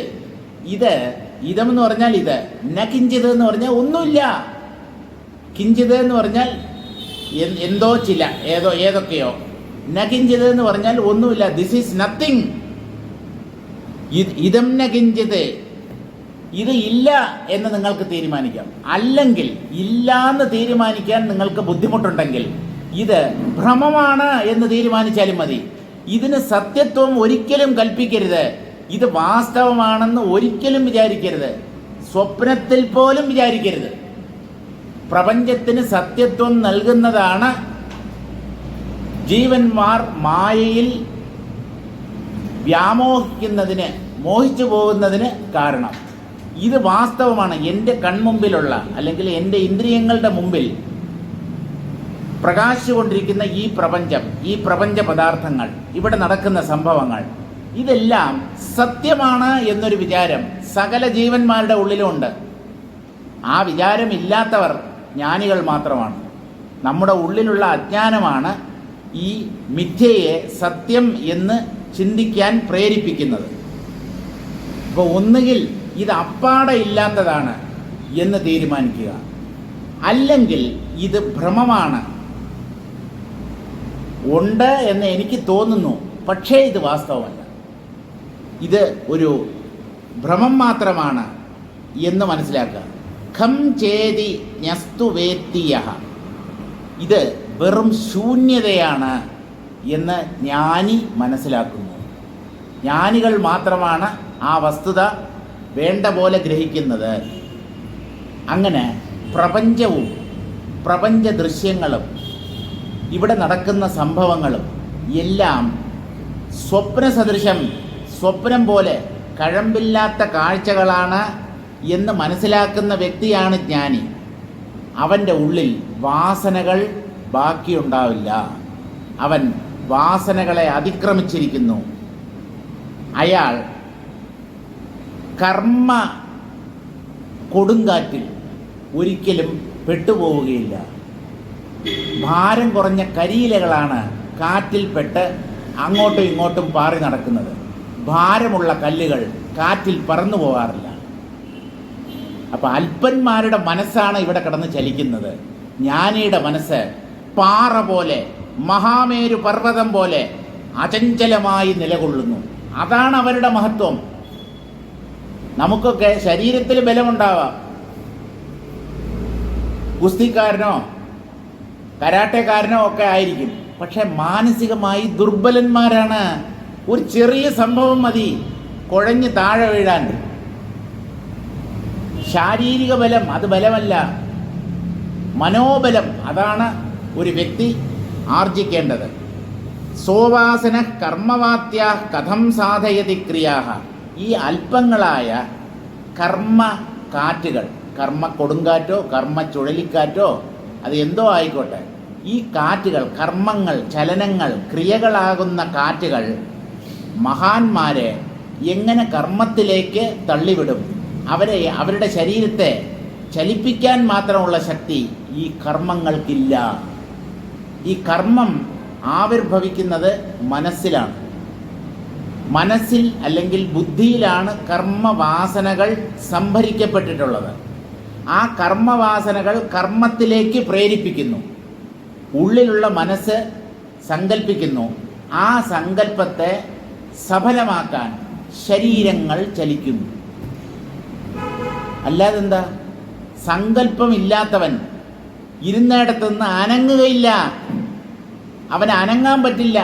ഇതം എന്ന് പറഞ്ഞാൽ ഇത്, ന കിഞ്ചിത് എന്ന് പറഞ്ഞാൽ ഒന്നുമില്ല. കിഞ്ചിത് എന്ന് പറഞ്ഞാൽ എന്തോ ചില ഏതൊക്കെയോ. ന കിഞ്ചിത് എന്ന് പറഞ്ഞാൽ ഒന്നുമില്ല. This is nothing. ഇതം ന കിഞ്ചിത്, ഇത് ഇല്ല എന്ന് നിങ്ങൾക്ക് തീരുമാനിക്കാം. അല്ലെങ്കിൽ ഇല്ലാന്ന് തീരുമാനിക്കാൻ നിങ്ങൾക്ക് ബുദ്ധിമുട്ടുണ്ടെങ്കിൽ ഇത് ഭ്രമമാണ് എന്ന് തീരുമാനിച്ചാലും മതി. ഇതിന് സത്യത്വം ഒരിക്കലും കൽപ്പിക്കരുത്. ഇത് വാസ്തവമാണെന്ന് ഒരിക്കലും വിചാരിക്കരുത്, സ്വപ്നത്തിൽ പോലും വിചാരിക്കരുത്. പ്രപഞ്ചത്തിന് സത്യത്വം നൽകുന്നതാണ് ജീവന്മാർ മായയിൽ വ്യാമോഹിക്കുന്നതിന്, മോഹിച്ചു പോകുന്നതിന് കാരണം. ഇത് വാസ്തവമാണ്. എൻ്റെ കൺമുമ്പിലുള്ള, അല്ലെങ്കിൽ എൻ്റെ ഇന്ദ്രിയങ്ങളുടെ മുമ്പിൽ പ്രകാശിച്ചുകൊണ്ടിരിക്കുന്ന ഈ പ്രപഞ്ചം, ഈ പ്രപഞ്ച പദാർത്ഥങ്ങൾ, ഇവിടെ നടക്കുന്ന സംഭവങ്ങൾ, ഇതെല്ലാം സത്യമാണ് എന്നൊരു വിചാരം സകല ജീവന്മാരുടെ ഉള്ളിലുമുണ്ട്. ആ വിചാരമില്ലാത്തവർ ജ്ഞാനികൾ മാത്രമാണ്. നമ്മുടെ ഉള്ളിലുള്ള അജ്ഞാനമാണ് ഈ മിഥ്യയെ സത്യം എന്ന് ചിന്തിക്കാൻ പ്രേരിപ്പിക്കുന്നത്. അപ്പോൾ ഒന്നുകിൽ ഇത് അപ്പാടെ ഇല്ലാത്തതാണ് എന്ന് തീരുമാനിക്കുക, അല്ലെങ്കിൽ ഇത് ഭ്രമമാണ്, ഉണ്ട് എന്ന് എനിക്ക് തോന്നുന്നു, പക്ഷേ ഇത് വാസ്തവമല്ല, ഇത് ഒരു ഭ്രമം മാത്രമാണ് എന്ന് മനസ്സിലാക്കുക. ഖം ചേതി ന്യസ്തു വേത്തിയഃ, ഇത് വെറും ശൂന്യതയാണ് എന്ന് ജ്ഞാനി മനസ്സിലാക്കുന്നു. ജ്ഞാനികൾ മാത്രമാണ് ആ വസ്തുത വേണ്ട പോലെ ഗ്രഹിക്കുന്നത്. അങ്ങനെ പ്രപഞ്ചവും പ്രപഞ്ച ദൃശ്യങ്ങളും ഇവിടെ നടക്കുന്ന സംഭവങ്ങളും എല്ലാം സ്വപ്നസദൃശം, സ്വപ്നം പോലെ കഴമ്പില്ലാത്ത കാഴ്ചകളാണ് എന്ന് മനസ്സിലാക്കുന്ന വ്യക്തിയാണ് ജ്ഞാനി. അവൻ്റെ ഉള്ളിൽ വാസനകൾ ബാക്കിയുണ്ടാവില്ല. അവൻ വാസനകളെ അതിക്രമിച്ചിരിക്കുന്നു. അയാൾ കർമ്മ കൊടുങ്കാറ്റിൽ ഒരിക്കലും പെട്ടുപോവുകയില്ല. ഭാരം കുറഞ്ഞ കരിയിലകളാണ് കാറ്റിൽപ്പെട്ട് അങ്ങോട്ടും ഇങ്ങോട്ടും പാറി നടക്കുന്നത്. ഭാരമുള്ള കല്ലുകൾ കാറ്റിൽ പറന്നു പോകാറില്ല. അപ്പം അല്പന്മാരുടെ മനസ്സാണ് ഇവിടെ കിടന്ന് ചലിക്കുന്നത്. ജ്ഞാനിയുടെ മനസ്സ് പാറ പോലെ, മഹാമേരു പർവ്വതം പോലെ അചഞ്ചലമായി നിലകൊള്ളുന്നു. അതാണ് അവരുടെ മഹത്വം. നമുക്കൊക്കെ ശരീരത്തിൽ ബലമുണ്ടാവാം, ഗുസ്തിക്കാരനോ കരാട്ടക്കാരനോ ഒക്കെ ആയിരിക്കും, പക്ഷെ മാനസികമായി ദുർബലന്മാരാണ്. ഒരു ചെറിയ സംഭവം മതി കുഴഞ്ഞ് താഴെ വീഴാൻ. ശാരീരിക ബലം അത് ബലമല്ല, മനോബലം അതാണ് ഒരു വ്യക്തി ആർജിക്കേണ്ടത്. സോവാസന കർമ്മവാത്യ കഥം സാധയതി ക്രിയാഹ. ഈ അല്പങ്ങളായ കർമ്മ കാറ്റുകൾ, കർമ്മ കൊടുങ്കാറ്റോ കർമ്മ ചുഴലിക്കാറ്റോ അത് എന്തോ ആയിക്കോട്ടെ, ഈ കാറ്റുകൾ, കർമ്മങ്ങൾ, ചലനങ്ങൾ, ക്രിയകളാകുന്ന കാറ്റുകൾ മഹാന്മാരെ എങ്ങനെ കർമ്മത്തിലേക്ക് തള്ളിവിടും? അവരുടെ ശരീരത്തെ ചലിപ്പിക്കാൻ മാത്രമുള്ള ശക്തി ഈ കർമ്മങ്ങൾക്കില്ല. ഈ കർമ്മം ആവിർഭവിക്കുന്നത് മനസ്സിലാണ്. മനസ്സിൽ അല്ലെങ്കിൽ ബുദ്ധിയിലാണ് കർമ്മവാസനകൾ സംഭരിക്കപ്പെട്ടിട്ടുള്ളത്. ആ കർമ്മവാസനകൾ കർമ്മത്തിലേക്ക് പ്രേരിപ്പിക്കുന്നു. ഉള്ളിലുള്ള മനസ്സ് സങ്കല്പിക്കുന്നു. ആ സങ്കല്പത്തെ സഫലമാക്കാൻ ശരീരങ്ങൾ ചലിക്കുന്നു. അല്ലാതെന്താ? സങ്കല്പമില്ലാത്തവൻ ഇരുന്നിടത്തുനിന്ന് അനങ്ങുകയില്ല. അവന് അനങ്ങാൻ പറ്റില്ല.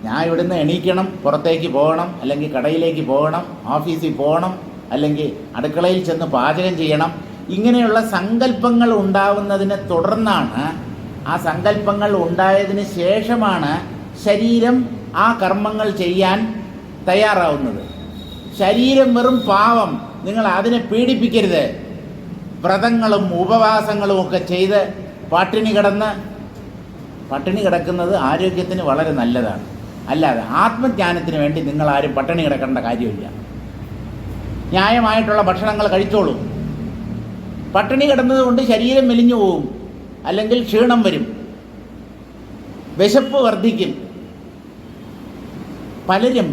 ഞാൻ ഇവിടുന്ന് എണീക്കണം, പുറത്തേക്ക് പോകണം, അല്ലെങ്കിൽ കടയിലേക്ക് പോകണം, ഓഫീസിൽ പോകണം, അല്ലെങ്കിൽ അടുക്കളയിൽ ചെന്ന് പാചകം ചെയ്യണം. ഇങ്ങനെയുള്ള സങ്കല്പങ്ങൾ ഉണ്ടാവുന്നതിനെ തുടർന്നാണ്, ആ സങ്കല്പങ്ങൾ ഉണ്ടായതിന് ശേഷമാണ് ശരീരം ആ കർമ്മങ്ങൾ ചെയ്യാൻ തയ്യാറാവുന്നത്. ശരീരം വെറും പാവം, നിങ്ങൾ അതിനെ പീഡിപ്പിക്കരുത്. വ്രതങ്ങളും ഉപവാസങ്ങളും ഒക്കെ ചെയ്ത് പട്ടിണി കിടക്കുന്നത് ആരോഗ്യത്തിന് വളരെ നല്ലതാണ്. അല്ലാതെ ആത്മജ്ഞാനത്തിന് വേണ്ടി നിങ്ങളാരും പട്ടിണി കിടക്കേണ്ട കാര്യമില്ല. ന്യായമായിട്ടുള്ള ഭക്ഷണങ്ങൾ കഴിച്ചോളൂ. പട്ടിണി കിടന്നതുകൊണ്ട് ശരീരം മെലിഞ്ഞു പോവും, അല്ലെങ്കിൽ ക്ഷീണം വരും, വിശപ്പ് വർദ്ധിക്കും. പലരും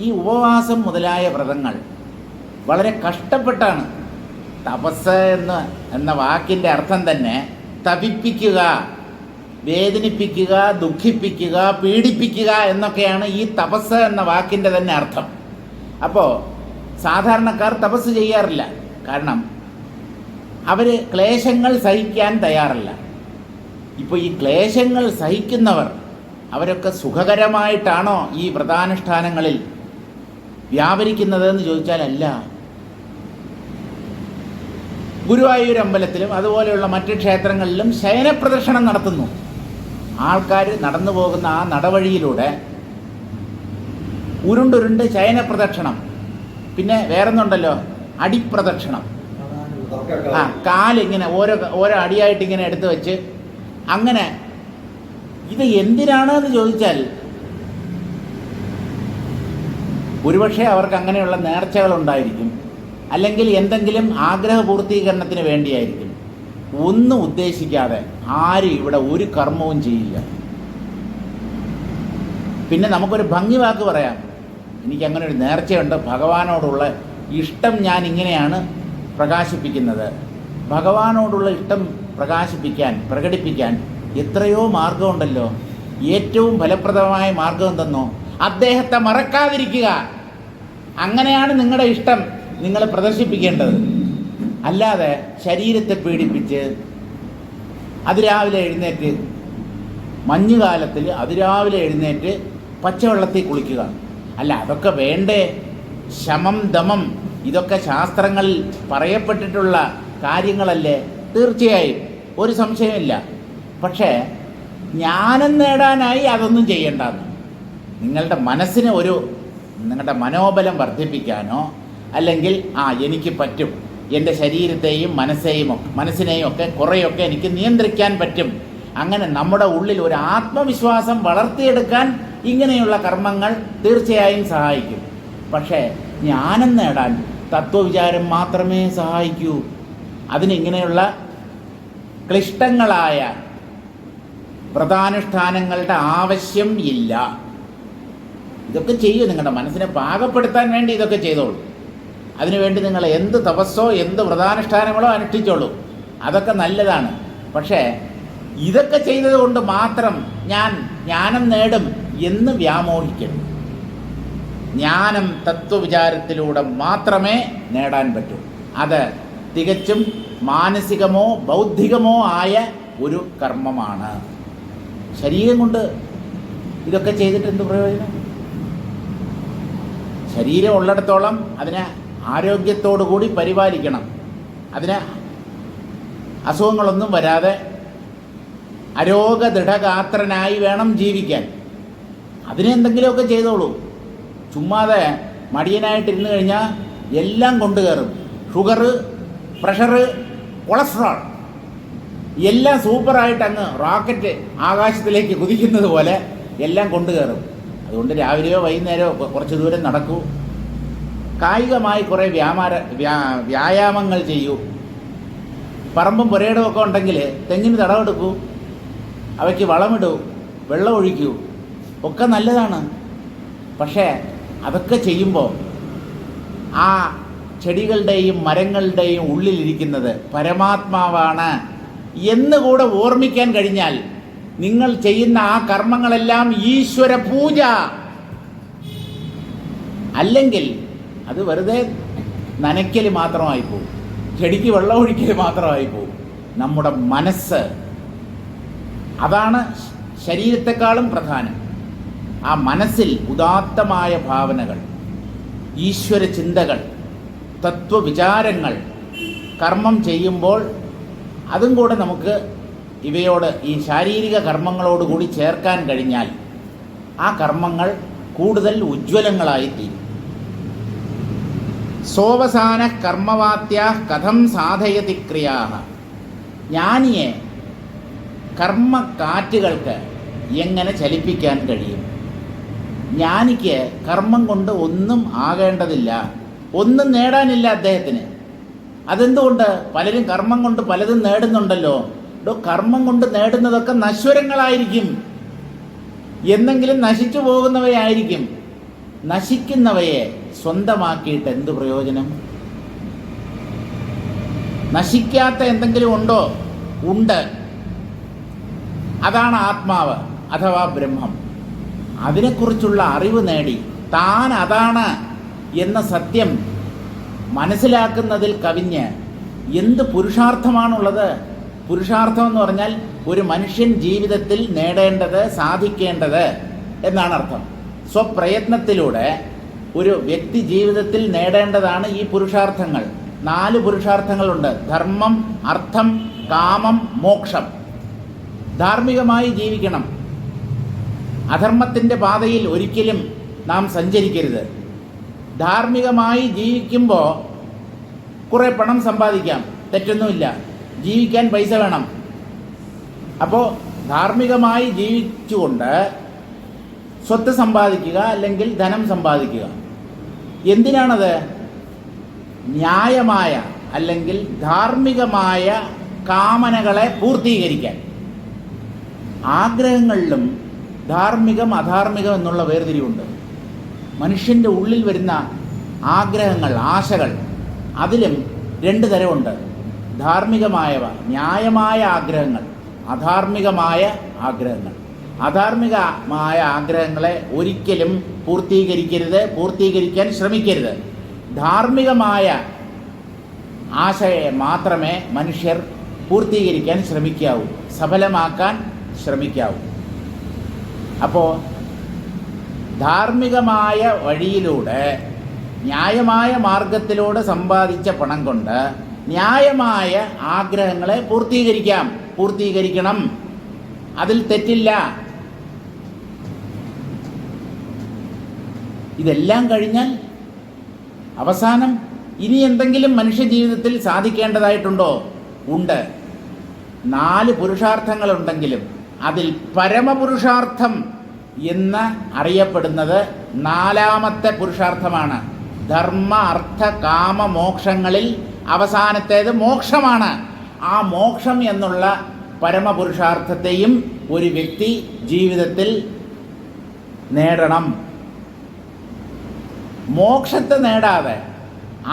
ഈ ഉപവാസം മുതലായ വ്രതങ്ങൾ വളരെ കഷ്ടപ്പെട്ടാണ്. തപസ് എന്ന വാക്കിൻ്റെ അർത്ഥം തന്നെ തപിപ്പിക്കുക, വേദനിപ്പിക്കുക, ദുഃഖിപ്പിക്കുക, പീഡിപ്പിക്കുക എന്നൊക്കെയാണ് ഈ തപസ് എന്ന വാക്കിൻ്റെ തന്നെ അർത്ഥം. അപ്പോൾ സാധാരണക്കാർ തപസ് ചെയ്യാറില്ല. കാരണം അവർ ക്ലേശങ്ങൾ സഹിക്കാൻ തയ്യാറല്ല. ഇപ്പോൾ ഈ ക്ലേശങ്ങൾ സഹിക്കുന്നവർ അവരൊക്കെ സുഖകരമായിട്ടാണോ ഈ വ്രതാനുഷ്ഠാനങ്ങളിൽ വ്യാപരിക്കുന്നതെന്ന് ചോദിച്ചാൽ അല്ല. ഗുരുവായൂർ അമ്പലത്തിലും അതുപോലെയുള്ള മറ്റ് ക്ഷേത്രങ്ങളിലും ശയനപ്രദക്ഷിണം നടത്തുന്നു. ആൾക്കാർ നടന്നു പോകുന്ന ആ നടവഴിയിലൂടെ ഉരുണ്ടുരുണ്ട് ശയനപ്രദക്ഷിണം. പിന്നെ വേറൊന്നുണ്ടല്ലോ, അടിപ്രദക്ഷിണം. കാലിങ്ങനെ ഓരോ അടിയായിട്ട് ഇങ്ങനെ എടുത്തു വെച്ച് അങ്ങനെ. ഇത് എന്തിനാണെന്ന് ചോദിച്ചാൽ ഒരുപക്ഷെ അവർക്ക് അങ്ങനെയുള്ള നേർച്ചകളുണ്ടായിരിക്കും, അല്ലെങ്കിൽ എന്തെങ്കിലും ആഗ്രഹ പൂർത്തീകരണത്തിന് വേണ്ടിയായിരിക്കും. ഒന്നും ഉദ്ദേശിക്കാതെ ആരും ഇവിടെ ഒരു കർമ്മവും ചെയ്യില്ല. പിന്നെ നമുക്കൊരു ഭംഗി വാക്ക് പറയാം, എനിക്കങ്ങനെ ഒരു നേർച്ചയുണ്ട്, ഭഗവാനോടുള്ള ഇഷ്ടം ഞാൻ ഇങ്ങനെയാണ് പ്രകാശിപ്പിക്കുന്നത്. ഭഗവാനോടുള്ള ഇഷ്ടം പ്രകടിപ്പിക്കാൻ എത്രയോ മാർഗമുണ്ടല്ലോ. ഏറ്റവും ഫലപ്രദമായ മാർഗം എന്തെന്നോ അദ്ദേഹത്തെ മറക്കാതിരിക്കുക. അങ്ങനെയാണ് നിങ്ങളുടെ ഇഷ്ടം നിങ്ങൾ പ്രദർശിപ്പിക്കേണ്ടത്. അല്ലാതെ ശരീരത്തെ പീഡിപ്പിച്ച് അതിരാവിലെ എഴുന്നേറ്റ്, മഞ്ഞുകാലത്തിൽ അതിരാവിലെ എഴുന്നേറ്റ് പച്ചവെള്ളത്തിൽ കുളിക്കുക. അല്ല, അതൊക്കെ വേണ്ടേ? ശമം ദമം ഇതൊക്കെ ശാസ്ത്രങ്ങളിൽ പറയപ്പെട്ടിട്ടുള്ള കാര്യങ്ങളല്ലേ? തീർച്ചയായും ഒരു സംശയമില്ല. പക്ഷേ ജ്ഞാനം നേടാനായി അതൊന്നും ചെയ്യേണ്ടെന്ന്. നിങ്ങളുടെ മനസ്സിന് നിങ്ങളുടെ മനോബലം വർദ്ധിപ്പിക്കാനോ അല്ലെങ്കിൽ എനിക്ക് പറ്റും, എൻ്റെ ശരീരത്തെയും മനസ്സിനെയും ഒക്കെ കുറേയൊക്കെ എനിക്ക് നിയന്ത്രിക്കാൻ പറ്റും, അങ്ങനെ നമ്മുടെ ഉള്ളിൽ ഒരു ആത്മവിശ്വാസം വളർത്തിയെടുക്കാൻ ഇങ്ങനെയുള്ള കർമ്മങ്ങൾ തീർച്ചയായും സഹായിക്കും. പക്ഷേ ജ്ഞാനം നേടാൻ തത്വവിചാരം മാത്രമേ സഹായിക്കൂ. അതിനിങ്ങനെയുള്ള ക്ലിഷ്ടങ്ങളായ വ്രതാനുഷ്ഠാനങ്ങളുടെ ആവശ്യം ഇല്ല. ഇതൊക്കെ ചെയ്യൂ, നിങ്ങളുടെ മനസ്സിനെ പാകപ്പെടുത്താൻ വേണ്ടി ഇതൊക്കെ ചെയ്തോളൂ. അതിനുവേണ്ടി നിങ്ങൾ എന്ത് തപസ്സോ എന്ത് വ്രതാനുഷ്ഠാനങ്ങളോ അനുഷ്ഠിച്ചോളൂ, അതൊക്കെ നല്ലതാണ്. പക്ഷേ ഇതൊക്കെ ചെയ്തത് കൊണ്ട് മാത്രം ഞാൻ ജ്ഞാനം നേടും എന്ന് വ്യാമോഹിക്കരുത്. ജ്ഞാനം തത്വവിചാരത്തിലൂടെ മാത്രമേ നേടാൻ പറ്റൂ. അത് തികച്ചും മാനസികമോ ബൗദ്ധികമോ ആയ ഒരു കർമ്മമാണ്. ശരീരം കൊണ്ട് ഇതൊക്കെ ചെയ്തിട്ട് എന്ത് പ്രയോജനം? ശരീരം ഉള്ളിടത്തോളം അതിനെ ആരോഗ്യത്തോടു കൂടി പരിപാലിക്കണം. അതിന് അസുഖങ്ങളൊന്നും വരാതെ അരോഗദൃഢഗാത്രനായി വേണം ജീവിക്കാൻ. അതിനെന്തെങ്കിലുമൊക്കെ ചെയ്തോളൂ. ചുമ്മാതെ മടിയനായിട്ടിരുന്നു കഴിഞ്ഞാൽ എല്ലാം കൊണ്ടു കയറും. ഷുഗർ, പ്രഷറ്, കൊളസ്ട്രോൾ എല്ലാം സൂപ്പറായിട്ട് അങ്ങ് റോക്കറ്റ് ആകാശത്തിലേക്ക് കുതിക്കുന്നത് പോലെ എല്ലാം കൊണ്ടു കയറും. അതുകൊണ്ട് രാവിലെയോ വൈകുന്നേരമോ കുറച്ച് ദൂരം നടക്കൂ. കായികമായി കുറേ വ്യായാമങ്ങൾ ചെയ്യൂ. പറമ്പും പുരയിടവും ഒക്കെ ഉണ്ടെങ്കിൽ തെങ്ങിന് തടവെടുക്കൂ, അവയ്ക്ക് വളമിടൂ, വെള്ളം ഒഴിക്കൂ, ഒക്കെ നല്ലതാണ്. പക്ഷേ അതൊക്കെ ചെയ്യുമ്പോൾ ആ ചെടികളുടെയും മരങ്ങളുടെയും ഉള്ളിലിരിക്കുന്നത് പരമാത്മാവാണ് എന്നുകൂടെ ഓർമ്മിക്കാൻ കഴിഞ്ഞാൽ നിങ്ങൾ ചെയ്യുന്ന ആ കർമ്മങ്ങളെല്ലാം ഈശ്വര പൂജ. അല്ലെങ്കിൽ അത് വെറുതെ നനയ്ക്കൽ മാത്രമായി പോകും, ചെടിക്ക് വെള്ളം ഒഴിക്കൽ മാത്രമായി പോകും. നമ്മുടെ മനസ്സ്, അതാണ് ശരീരത്തെക്കാളും പ്രധാനം. ആ മനസ്സിൽ ഉദാത്തമായ ഭാവനകൾ, ഈശ്വര ചിന്തകൾ, തത്വവിചാരങ്ങൾ കർമ്മം ചെയ്യുമ്പോൾ അതും കൂടെ നമുക്ക് ഇവയോട്, ഈ ശാരീരിക കർമ്മങ്ങളോടുകൂടി ചേർക്കാൻ കഴിഞ്ഞാൽ ആ കർമ്മങ്ങൾ കൂടുതൽ ഉജ്ജ്വലങ്ങളായിത്തീരും. സോവസാന കർമ്മവാത്യ കഥം സാധയതി ക്രിയാഹ. ജ്ഞാനിയെ കർമ്മക്കാറ്റുകൾക്ക് എങ്ങനെ ചലിപ്പിക്കാൻ കഴിയും? ജ്ഞാനിക്ക് കർമ്മം കൊണ്ട് ഒന്നും ആകേണ്ടതില്ല, ഒന്നും നേടാനില്ല അദ്ദേഹത്തിന്. അതെന്തുകൊണ്ട്? പലരും കർമ്മം കൊണ്ട് പലതും നേടുന്നുണ്ടല്ലോ. കർമ്മം കൊണ്ട് നേടുന്നതൊക്കെ നശ്വരങ്ങളായിരിക്കും, എന്നെങ്കിലും നശിച്ചു പോകുന്നവയായിരിക്കും. നശിക്കുന്നവയെ സ്വന്തമാക്കിയിട്ട് എന്ത് പ്രയോജനം? നശിക്കാത്ത എന്തെങ്കിലും ഉണ്ടോ? ഉണ്ട്. അതാണ് ആത്മാവ് അഥവാ ബ്രഹ്മം. അതിനെക്കുറിച്ചുള്ള അറിവ് നേടി താൻ അതാണ് എന്ന സത്യം മനസ്സിലാക്കുന്നതിൽ കവിഞ്ഞ് എന്ത് പുരുഷാർത്ഥമാണുള്ളത്? പുരുഷാർത്ഥം എന്ന് പറഞ്ഞാൽ ഒരു മനുഷ്യൻ ജീവിതത്തിൽ നേടേണ്ടത്, സാധിക്കേണ്ടത് എന്നാണ് അർത്ഥം. സ്വപ്രയത്നത്തിലൂടെ ഒരു വ്യക്തി ജീവിതത്തിൽ നേടേണ്ടതാണ് ഈ പുരുഷാർത്ഥങ്ങൾ. 4 പുരുഷാർത്ഥങ്ങളുണ്ട്: ധർമ്മം, അർത്ഥം, കാമം, മോക്ഷം. ധാർമ്മികമായി ജീവിക്കണം. അധർമ്മത്തിൻ്റെ പാതയിൽ ഒരിക്കലും നാം സഞ്ചരിക്കരുത്. ധാർമ്മികമായി ജീവിക്കുമ്പോൾ കുറേ പണം സമ്പാദിക്കാം, തെറ്റൊന്നുമില്ല. ജീവിക്കാൻ പൈസ വേണം. അപ്പോൾ ധാർമ്മികമായി ജീവിച്ചുകൊണ്ട് സ്വത്ത് സമ്പാദിക്കുക അല്ലെങ്കിൽ ധനം സമ്പാദിക്കുക. എന്തിനാണത്? ന്യായമായ അല്ലെങ്കിൽ ധാർമ്മികമായ കാമനകളെ പൂർത്തീകരിക്കാൻ. ആഗ്രഹങ്ങളിലും ധാർമ്മികം അധാർമികം എന്നുള്ള വേർതിരിവുണ്ട്. മനുഷ്യൻ്റെ ഉള്ളിൽ വരുന്ന ആഗ്രഹങ്ങൾ, ആശകൾ, അതിലും 2 തരമുണ്ട്. ധാർമ്മികമായവ, ന്യായമായ ആഗ്രഹങ്ങൾ, അധാർമികമായ ആഗ്രഹങ്ങൾ. അധാർമികമായ ആഗ്രഹങ്ങളെ ഒരിക്കലും പൂർത്തീകരിക്കാൻ ശ്രമിക്കരുത്. ധാർമ്മികമായ ആശയെ മാത്രമേ മനുഷ്യർ പൂർത്തീകരിക്കാൻ ശ്രമിക്കാവൂ, സഫലമാക്കാൻ ശ്രമിക്കാവൂ. അപ്പോൾ ധാർമ്മികമായ വഴിയിലൂടെ, ന്യായമായ മാർഗത്തിലൂടെ സമ്പാദിച്ച പണം കൊണ്ട് ന്യായമായ ആഗ്രഹങ്ങളെ പൂർത്തീകരിക്കണം. അതിൽ തെറ്റില്ല. ഇതെല്ലാം കഴിഞ്ഞാൽ അവസാനം ഇനി എന്തെങ്കിലും മനുഷ്യ ജീവിതത്തിൽ സാധിക്കേണ്ടതായിട്ടുണ്ടോ? ഉണ്ട്. 4 പുരുഷാർത്ഥങ്ങളുണ്ടെങ്കിലും അതിൽ പരമപുരുഷാർത്ഥം എന്ന് അറിയപ്പെടുന്നത് 4ാമത്തെ പുരുഷാർത്ഥമാണ്. ധർമ്മ, അർത്ഥ, കാമ, മോക്ഷങ്ങളിൽ അവസാനത്തേത് മോക്ഷമാണ്. ആ മോക്ഷം എന്നുള്ള പരമപുരുഷാർത്ഥത്തെയും ഒരു വ്യക്തി ജീവിതത്തിൽ നേടണം. മോക്ഷത്തെ നേടാതെ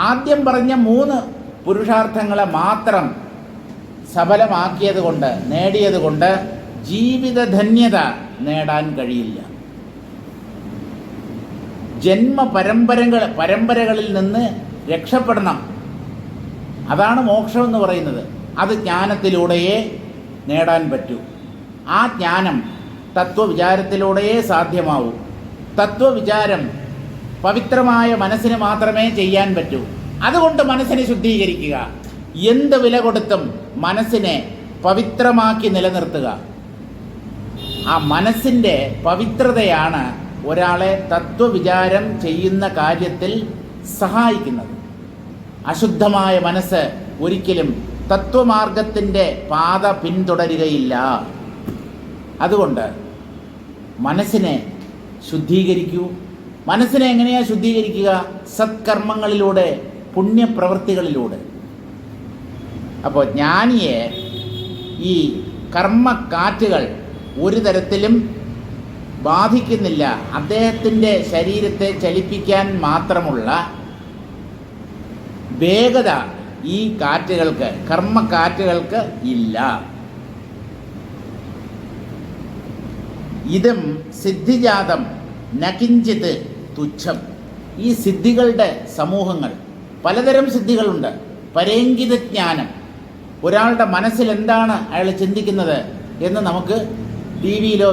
ആദ്യം പറഞ്ഞ 3 പുരുഷാർത്ഥങ്ങളെ മാത്രം സഫലമാക്കിയത് കൊണ്ട്, നേടിയത് കൊണ്ട് ജീവിതധന്യത നേടാൻ കഴിയില്ല. പരമ്പരകളിൽ നിന്ന് രക്ഷപ്പെടണം. അതാണ് മോക്ഷം എന്ന് പറയുന്നത്. അത് ജ്ഞാനത്തിലൂടെയേ നേടാൻ പറ്റൂ. ആ ജ്ഞാനം തത്വവിചാരത്തിലൂടെയേ സാധ്യമാവൂ. തത്വവിചാരം പവിത്രമായ മനസ്സിന് മാത്രമേ ചെയ്യാൻ പറ്റൂ. അതുകൊണ്ട് മനസ്സിനെ ശുദ്ധീകരിക്കുക. എന്ത് വില കൊടുത്തും മനസ്സിനെ പവിത്രമാക്കി നിലനിർത്തുക. ആ മനസ്സിൻ്റെ പവിത്രതയാണ് ഒരാളെ തത്വവിചാരം ചെയ്യുന്ന കാര്യത്തിൽ സഹായിക്കുന്നത്. അശുദ്ധമായ മനസ്സ് ഒരിക്കലും തത്വമാർഗത്തിൻ്റെ പാത പിന്തുടരുകയില്ല. അതുകൊണ്ട് മനസ്സിനെ ശുദ്ധീകരിക്കൂ. മനസ്സിനെ എങ്ങനെയാണ് ശുദ്ധീകരിക്കുക? സത്കർമ്മങ്ങളിലൂടെ, പുണ്യപ്രവൃത്തികളിലൂടെ. അപ്പോൾ ജ്ഞാനിയെ ഈ കർമ്മക്കാറ്റുകൾ ഒരു തരത്തിലും ബാധിക്കുന്നില്ല. അദ്ദേഹത്തിൻ്റെ ശരീരത്തെ ചലിപ്പിക്കാൻ മാത്രമുള്ള വേഗത ഈ കാറ്റുകൾക്ക്, കർമ്മക്കാറ്റുകൾക്ക് ഇല്ല. ഇതും സിദ്ധിജാതം നകിഞ്ചിത് തുച്ഛം. ഈ സിദ്ധികളുടെ സമൂഹങ്ങൾ, പലതരം സിദ്ധികളുണ്ട്. പരേങ്കിത ജ്ഞാനം, ഒരാളുടെ മനസ്സിൽ എന്താണ് അയാൾ ചിന്തിക്കുന്നത് എന്ന് നമുക്ക് ടിവിയിലോ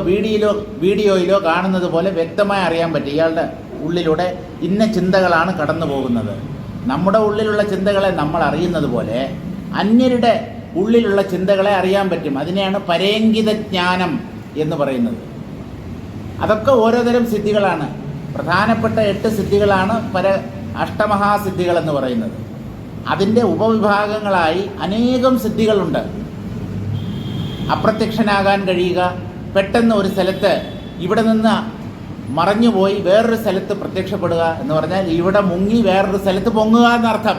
വീഡിയോയിലോ കാണുന്നത് പോലെ വ്യക്തമായി അറിയാൻ പറ്റും. ഇയാളുടെ ഉള്ളിലൂടെ ഇന്ന ചിന്തകളാണ് കടന്നു പോകുന്നത്. നമ്മുടെ ഉള്ളിലുള്ള ചിന്തകളെ നമ്മൾ അറിയുന്നത് പോലെ അന്യരുടെ ഉള്ളിലുള്ള ചിന്തകളെ അറിയാൻ പറ്റും. അതിനെയാണ് പരേങ്കിത ജ്ഞാനം എന്ന് പറയുന്നത്. അതൊക്കെ ഓരോ തരം സിദ്ധികളാണ്. പ്രധാനപ്പെട്ട 8 സിദ്ധികളാണ് അഷ്ടമഹാസിദ്ധികൾ എന്ന് പറയുന്നത്. അതിൻ്റെ ഉപവിഭാഗങ്ങളായി അനേകം സിദ്ധികളുണ്ട്. അപ്രത്യക്ഷനാകാൻ കഴിയുക, പെട്ടെന്ന് ഒരു സ്ഥലത്ത് ഇവിടെ നിന്ന് മറഞ്ഞുപോയി വേറൊരു സ്ഥലത്ത് പ്രത്യക്ഷപ്പെടുക എന്ന് പറഞ്ഞാൽ ഇവിടെ മുങ്ങി വേറൊരു സ്ഥലത്ത് പൊങ്ങുക എന്നർത്ഥം.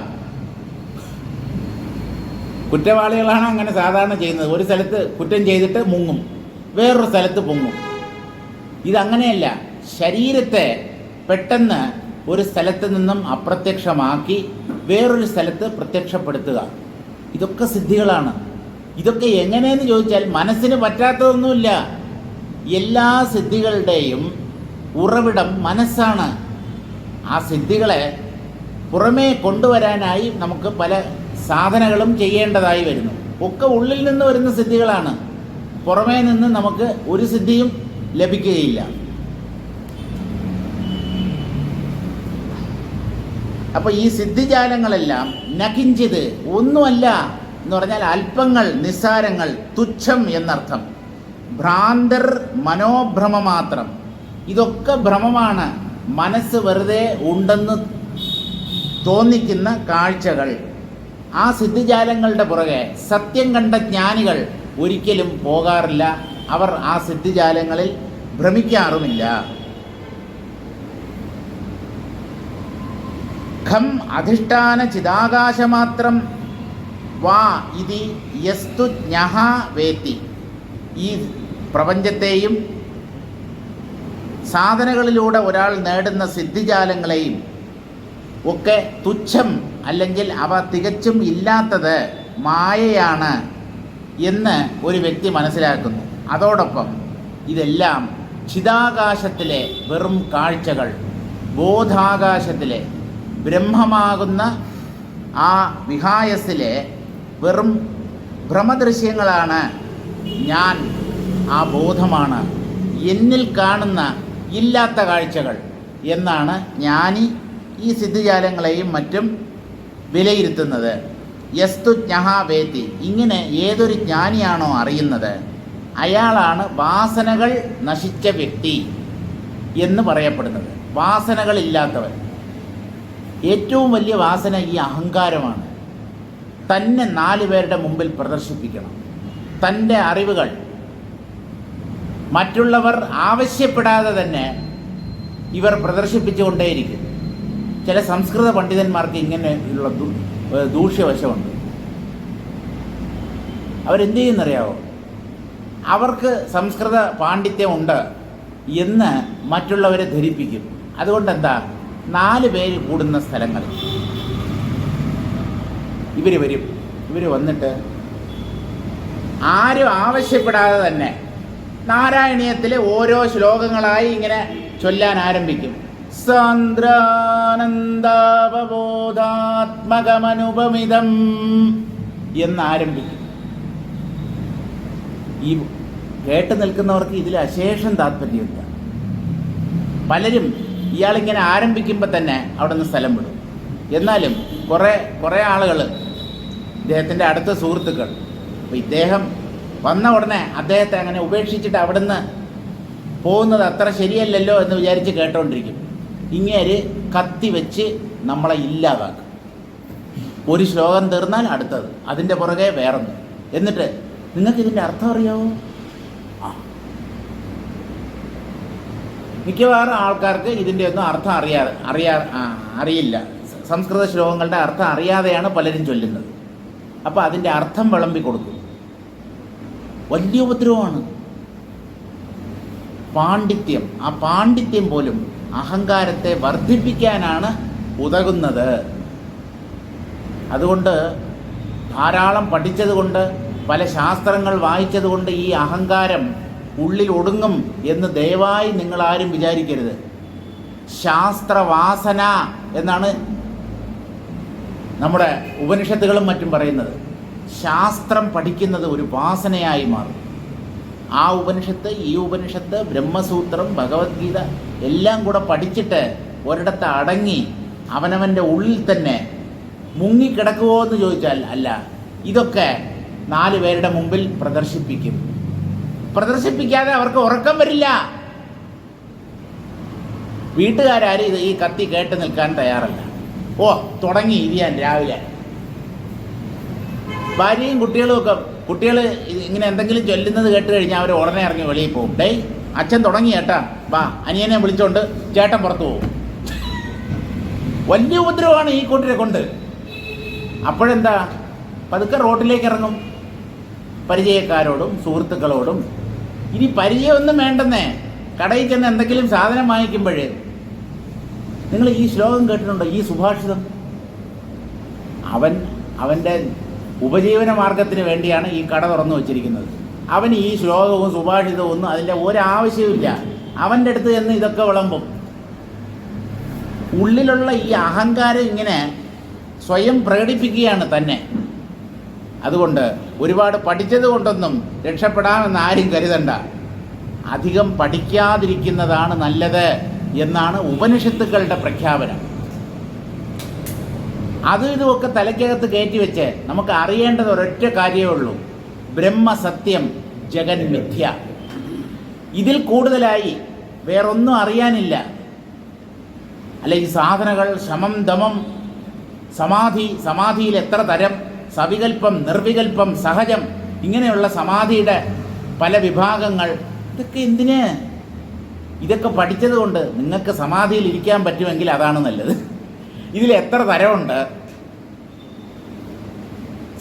കുറ്റവാളികളാണ് അങ്ങനെ സാധാരണ ചെയ്യുന്നത്. ഒരു സ്ഥലത്ത് കുറ്റം ചെയ്തിട്ട് മുങ്ങും, വേറൊരു സ്ഥലത്ത് പൊങ്ങും. ഇതങ്ങനെയല്ല. ശരീരത്തെ പെട്ടെന്ന് ഒരു സ്ഥലത്ത് നിന്നും അപ്രത്യക്ഷമാക്കി വേറൊരു സ്ഥലത്ത് പ്രത്യക്ഷപ്പെടുത്തുക. ഇതൊക്കെ സിദ്ധികളാണ്. ഇതൊക്കെ എങ്ങനെയെന്ന് ചോദിച്ചാൽ മനസ്സിന് പറ്റാത്തതൊന്നുമില്ല. എല്ലാ സിദ്ധികളുടെയും ഉറവിടം മനസ്സാണ്. ആ സിദ്ധികളെ പുറമേ കൊണ്ടുവരാനായി നമുക്ക് പല സാധനങ്ങളും ചെയ്യേണ്ടതായി വരുന്നു. ഒക്കെ ഉള്ളിൽ നിന്ന് വരുന്ന സിദ്ധികളാണ്. പുറമേ നിന്ന് നമുക്ക് ഒരു സിദ്ധിയും ലഭിക്കുകയില്ല. അപ്പോൾ ഈ സിദ്ധിജാലങ്ങളെല്ലാം നകിഞ്ചിത്, ഒന്നുമല്ല എന്ന് പറഞ്ഞാൽ അല്പങ്ങൾ, നിസ്സാരങ്ങൾ, തുച്ഛം എന്നർത്ഥം. ഭ്രാന്തർ മനോഭ്രമ മാത്രം. ഇതൊക്കെ ഭ്രമമാണ്. മനസ്സ് വെറുതെ ഉണ്ടെന്ന് തോന്നിക്കുന്ന കാഴ്ചകൾ. ആ സിദ്ധിജാലങ്ങളുടെ പുറകെ സത്യം കണ്ട ജ്ഞാനികൾ ഒരിക്കലും പോകാറില്ല. അവർ ആ സിദ്ധിജാലങ്ങളിൽ ഭ്രമിക്കാറുമില്ല. ഖം അധിഷ്ഠാന ചിദാകാശമാത്രം വാ ഇതി യസ്തു ജ്ഞഃ വേത്തി. ഈ പ്രപഞ്ചത്തെയും സാധനകളിലൂടെ ഒരാൾ നേടുന്ന സിദ്ധിജാലങ്ങളെയും ഒക്കെ തുച്ഛം, അല്ലെങ്കിൽ അവ തികച്ചും ഇല്ലാത്തത് മായയാണ് എന്ന് ഒരു വ്യക്തി മനസ്സിലാക്കുന്നു. അതോടൊപ്പം ഇതെല്ലാം ചിതാകാശത്തിലെ വെറും കാഴ്ചകൾ, ബോധാകാശത്തിലെ ബ്രഹ്മമാകുന്ന ആ വിഹായസിലെ വെറും ഭ്രമദൃശ്യങ്ങളാണ്. ഞാൻ ആ ബോധമാണ്, എന്നിൽ കാണുന്ന ഇല്ലാത്ത കാഴ്ചകൾ എന്നാണ് ജ്ഞാനി ഈ സിദ്ധിജാലങ്ങളെയും മറ്റും വിലയിരുത്തുന്നത്. യസ്തു ജ്ഞഃ വേത്തി, ഇങ്ങനെ ഏതൊരു ജ്ഞാനിയാണോ അറിയുന്നത് അയാളാണ് വാസനകൾ നശിച്ച വ്യക്തി എന്ന് പറയപ്പെടുന്നത്. വാസനകളില്ലാത്തവൻ. ഏറ്റവും വലിയ വാസന ഈ അഹങ്കാരമാണ്. തന്നെ 4 പേരുടെ മുമ്പിൽ പ്രദർശിപ്പിക്കണം. തൻ്റെ അറിവുകൾ മറ്റുള്ളവർ ആവശ്യപ്പെടാതെ തന്നെ ഇവർ പ്രദർശിപ്പിച്ചുകൊണ്ടേയിരിക്കും. ചില സംസ്കൃത പണ്ഡിതന്മാർക്ക് ഇങ്ങനെയുള്ള ദൂഷ്യവശമുണ്ട്. അവരെന്ത് ചെയ്യുന്നറിയാവോ? അവർക്ക് സംസ്കൃത പാണ്ഡിത്യമുണ്ട് എന്ന് മറ്റുള്ളവരെ ധരിപ്പിക്കും. അതുകൊണ്ടെന്താ, 4 പേര് കൂടുന്ന സ്ഥലങ്ങളിൽ ഇവർ വരും. ഇവർ വന്നിട്ട് ആരും ആവശ്യപ്പെടാതെ തന്നെ നാരായണീയത്തിലെ ഓരോ ശ്ലോകങ്ങളായി ഇങ്ങനെ ചൊല്ലാൻ ആരംഭിക്കും. സാന്ദ്രാനന്ദാവബോധാത്മകമനുപമിതം എന്നാരംഭിക്കും. ഈ കേട്ട് നിൽക്കുന്നവർക്ക് ഇതിൽ അശേഷം താല്പര്യമില്ല. പലരും ഇയാളിങ്ങനെ ആരംഭിക്കുമ്പോൾ തന്നെ അവിടെ നിന്ന് സ്ഥലം വിടും. എന്നാലും കുറേ ആളുകൾ, ഇദ്ദേഹത്തിൻ്റെ അടുത്ത സുഹൃത്തുക്കൾ, അപ്പോൾ ഇദ്ദേഹം വന്ന ഉടനെ അദ്ദേഹത്തെ അങ്ങനെ ഉപേക്ഷിച്ചിട്ട് അവിടുന്ന് പോകുന്നത് അത്ര ശരിയല്ലല്ലോ എന്ന് വിചാരിച്ച് കേട്ടോണ്ടിരിക്കും. ഇങ്ങേര് കത്തി വെച്ച് നമ്മളെ ഇല്ലാതാക്കും. ഒരു ശ്ലോകം തീർന്നാൽ അടുത്തത്, അതിൻ്റെ പുറകെ വേറൊന്ന്. എന്നിട്ട് നിങ്ങൾക്കിതിൻ്റെ അർത്ഥം അറിയാവോ? മിക്കവാറും ആൾക്കാർക്ക് ഇതിൻ്റെ ഒന്നും അർത്ഥം അറിയില്ല. സംസ്കൃത ശ്ലോകങ്ങളുടെ അർത്ഥം അറിയാതെയാണ് പലരും ചൊല്ലുന്നത്. അപ്പോൾ അതിൻ്റെ അർത്ഥം വിളമ്പി കൊടുക്കും. വലിയ ഉപദ്രവമാണ്. പാണ്ഡിത്യം, ആ പാണ്ഡിത്യം പോലും അഹങ്കാരത്തെ വർദ്ധിപ്പിക്കാനാണ് ഉതകുന്നത്. അതുകൊണ്ട് ധാരാളം പഠിച്ചതുകൊണ്ട്, പല ശാസ്ത്രങ്ങൾ വായിച്ചതുകൊണ്ട് ഈ അഹങ്കാരം ഉള്ളിൽ ഒടുങ്ങും എന്ന് ദയവായി നിങ്ങളാരും വിചാരിക്കരുത്. ശാസ്ത്രവാസന എന്നാണ് നമ്മുടെ ഉപനിഷത്തുകളും മറ്റും പറയുന്നത്. ശാസ്ത്രം പഠിക്കുന്നത് ഒരു വാസനയായി മാറും. ആ ഉപനിഷത്ത്, ഈ ഉപനിഷത്ത്, ബ്രഹ്മസൂത്രം, ഭഗവത്ഗീത എല്ലാം കൂടെ പഠിച്ചിട്ട് ഒരിടത്ത് അടങ്ങി അവനവൻ്റെ ഉള്ളിൽ തന്നെ മുങ്ങിക്കിടക്കുമോ എന്ന് ചോദിച്ചാൽ അല്ല. ഇതൊക്കെ 4 പേരുടെ മുമ്പിൽ പ്രദർശിപ്പിക്കും. പ്രദർശിപ്പിക്കാതെ അവർക്ക് ഉറക്കം വരില്ല. വീട്ടുകാരും ഈ കത്തി കേട്ട് നിൽക്കാൻ തയ്യാറല്ല. തുടങ്ങി ഇരിയാൻ രാവിലെ. ഭാര്യയും കുട്ടികളും ഒക്കെ, കുട്ടികൾ ഇങ്ങനെ എന്തെങ്കിലും ചൊല്ലുന്നത് കേട്ട് കഴിഞ്ഞാൽ അവർ ഉടനെ ഇറങ്ങി വെളിയിൽ പോകും. ഡേയ് അച്ഛൻ തുടങ്ങി ചേട്ടാ, വാ അനിയനെ വിളിച്ചോണ്ട് ചേട്ടൻ പുറത്തു പോകും. വലിയ ഉപദ്രവമാണ് ഈ കൂട്ടരെ കൊണ്ട്. അപ്പോഴെന്താ, പതുക്കെ റോഡിലേക്ക് ഇറങ്ങും. പരിചയക്കാരോടും സുഹൃത്തുക്കളോടും. ഇനി പരിചയമൊന്നും വേണ്ടെന്നേ. കടയിൽ ചെന്ന് എന്തെങ്കിലും സാധനം വാങ്ങിക്കുമ്പോഴേ, നിങ്ങൾ ഈ ശ്ലോകം കേട്ടിട്ടുണ്ടോ? ഈ സുഭാഷിതം. അവൻ്റെ ഉപജീവന മാർഗത്തിന് വേണ്ടിയാണ് ഈ കട തുറന്നു വച്ചിരിക്കുന്നത്. അവന് ഈ ശ്ലോകവും സുഭാഷിതവും ഒന്നും അതിൻ്റെ ഒരാവശ്യവുമില്ല. അവൻ്റെ അടുത്ത് ചെന്ന് ഇതൊക്കെ വിളമ്പും. ഉള്ളിലുള്ള ഈ അഹങ്കാരം ഇങ്ങനെ സ്വയം പ്രകടിപ്പിക്കുകയാണ് തന്നെ. അതുകൊണ്ട് ഒരുപാട് പഠിച്ചത് കൊണ്ടൊന്നും രക്ഷപ്പെടാമെന്ന് ആരും കരുതണ്ട. അധികം പഠിക്കാതിരിക്കുന്നതാണ് നല്ലത് എന്നാണ് ഉപനിഷത്തുക്കളുടെ പ്രഖ്യാപനം. ഇതുമൊക്കെ തലയ്ക്കകത്ത് കയറ്റി വെച്ച് നമുക്ക് അറിയേണ്ടത് ഒരൊറ്റ കാര്യമേ ഉള്ളൂ: ബ്രഹ്മസത്യം, ജഗൻ മിഥ്യ. ഇതിൽ കൂടുതലായി വേറൊന്നും അറിയാനില്ല. അല്ല, ഈ സാധനകൾ, ശമം, ദമം, സമാധിയിൽ എത്ര തരം, സവികൽപ്പം, നിർവികൽപ്പം, സഹജം, ഇങ്ങനെയുള്ള സമാധിയുടെ പല വിഭാഗങ്ങൾ. ഇതൊക്കെ എന്തിന്? ഇതൊക്കെ പഠിച്ചത് കൊണ്ട് നിങ്ങൾക്ക് സമാധിയിൽ ഇരിക്കാൻ പറ്റുമെങ്കിൽ അതാണ് നല്ലത്. ഇതിൽ എത്ര തരമുണ്ട്,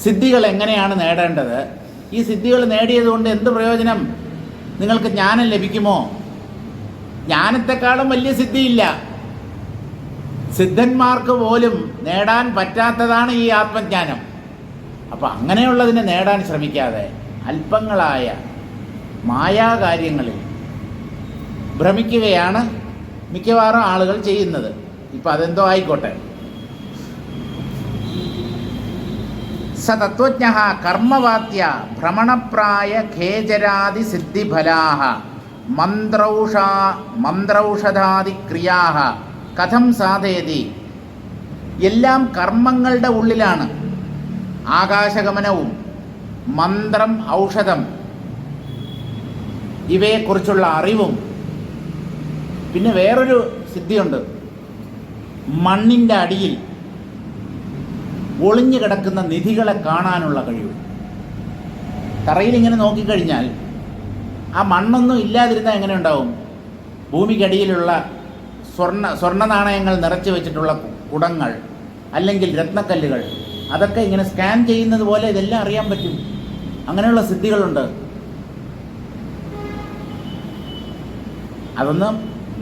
സിദ്ധികൾ എങ്ങനെയാണ് നേടേണ്ടത്, ഈ സിദ്ധികൾ നേടിയതുകൊണ്ട് എന്ത് പ്രയോജനം? നിങ്ങൾക്ക് ജ്ഞാനം ലഭിക്കുമോ? ജ്ഞാനത്തെക്കാളും വലിയ സിദ്ധിയില്ല. സിദ്ധന്മാർക്ക് പോലും നേടാൻ പറ്റാത്തതാണ് ഈ ആത്മജ്ഞാനം. അപ്പം അങ്ങനെയുള്ളതിനെ നേടാൻ ശ്രമിക്കാതെ അല്പങ്ങളായ മായാകാര്യങ്ങളിൽ ഭ്രമിക്കുകയാണ് മിക്കവാറും ആളുകൾ ചെയ്യുന്നത്. ഇപ്പം അതെന്തോ ആയിക്കോട്ടെ. സ തത്വജ്ഞ കർമ്മവാത്യ ഭ്രമണപ്രായ ഖേചരാദി സിദ്ധിഫലാഹ മന്ത്രൌഷധാദി ക്രിയാഹ കഥം സാധയതി. എല്ലാം കർമ്മങ്ങളുടെ ഉള്ളിലാണ്. ആകാശഗമനവും മന്ത്രം, ഔഷധം ഇവയെക്കുറിച്ചുള്ള അറിവും. പിന്നെ വേറൊരു സിദ്ധിയുണ്ട്, മണ്ണിൻ്റെ അടിയിൽ ഒളിഞ്ഞു കിടക്കുന്ന നിധികളെ കാണാനുള്ള കഴിവ്. തറയിൽ ഇങ്ങനെ നോക്കിക്കഴിഞ്ഞാൽ ആ മണ്ണൊന്നും ഇല്ലാതിരുന്നാൽ എങ്ങനെ ഉണ്ടാവും? ഭൂമിക്കടിയിലുള്ള സ്വർണ്ണ നാണയങ്ങൾ നിറച്ചു വെച്ചിട്ടുള്ള കുടങ്ങൾ അല്ലെങ്കിൽ രത്നക്കല്ലുകൾ, അതൊക്കെ ഇങ്ങനെ സ്കാൻ ചെയ്യുന്നത് പോലെ ഇതെല്ലാം അറിയാൻ പറ്റും. അങ്ങനെയുള്ള സിദ്ധികളുണ്ട്. അതൊന്നും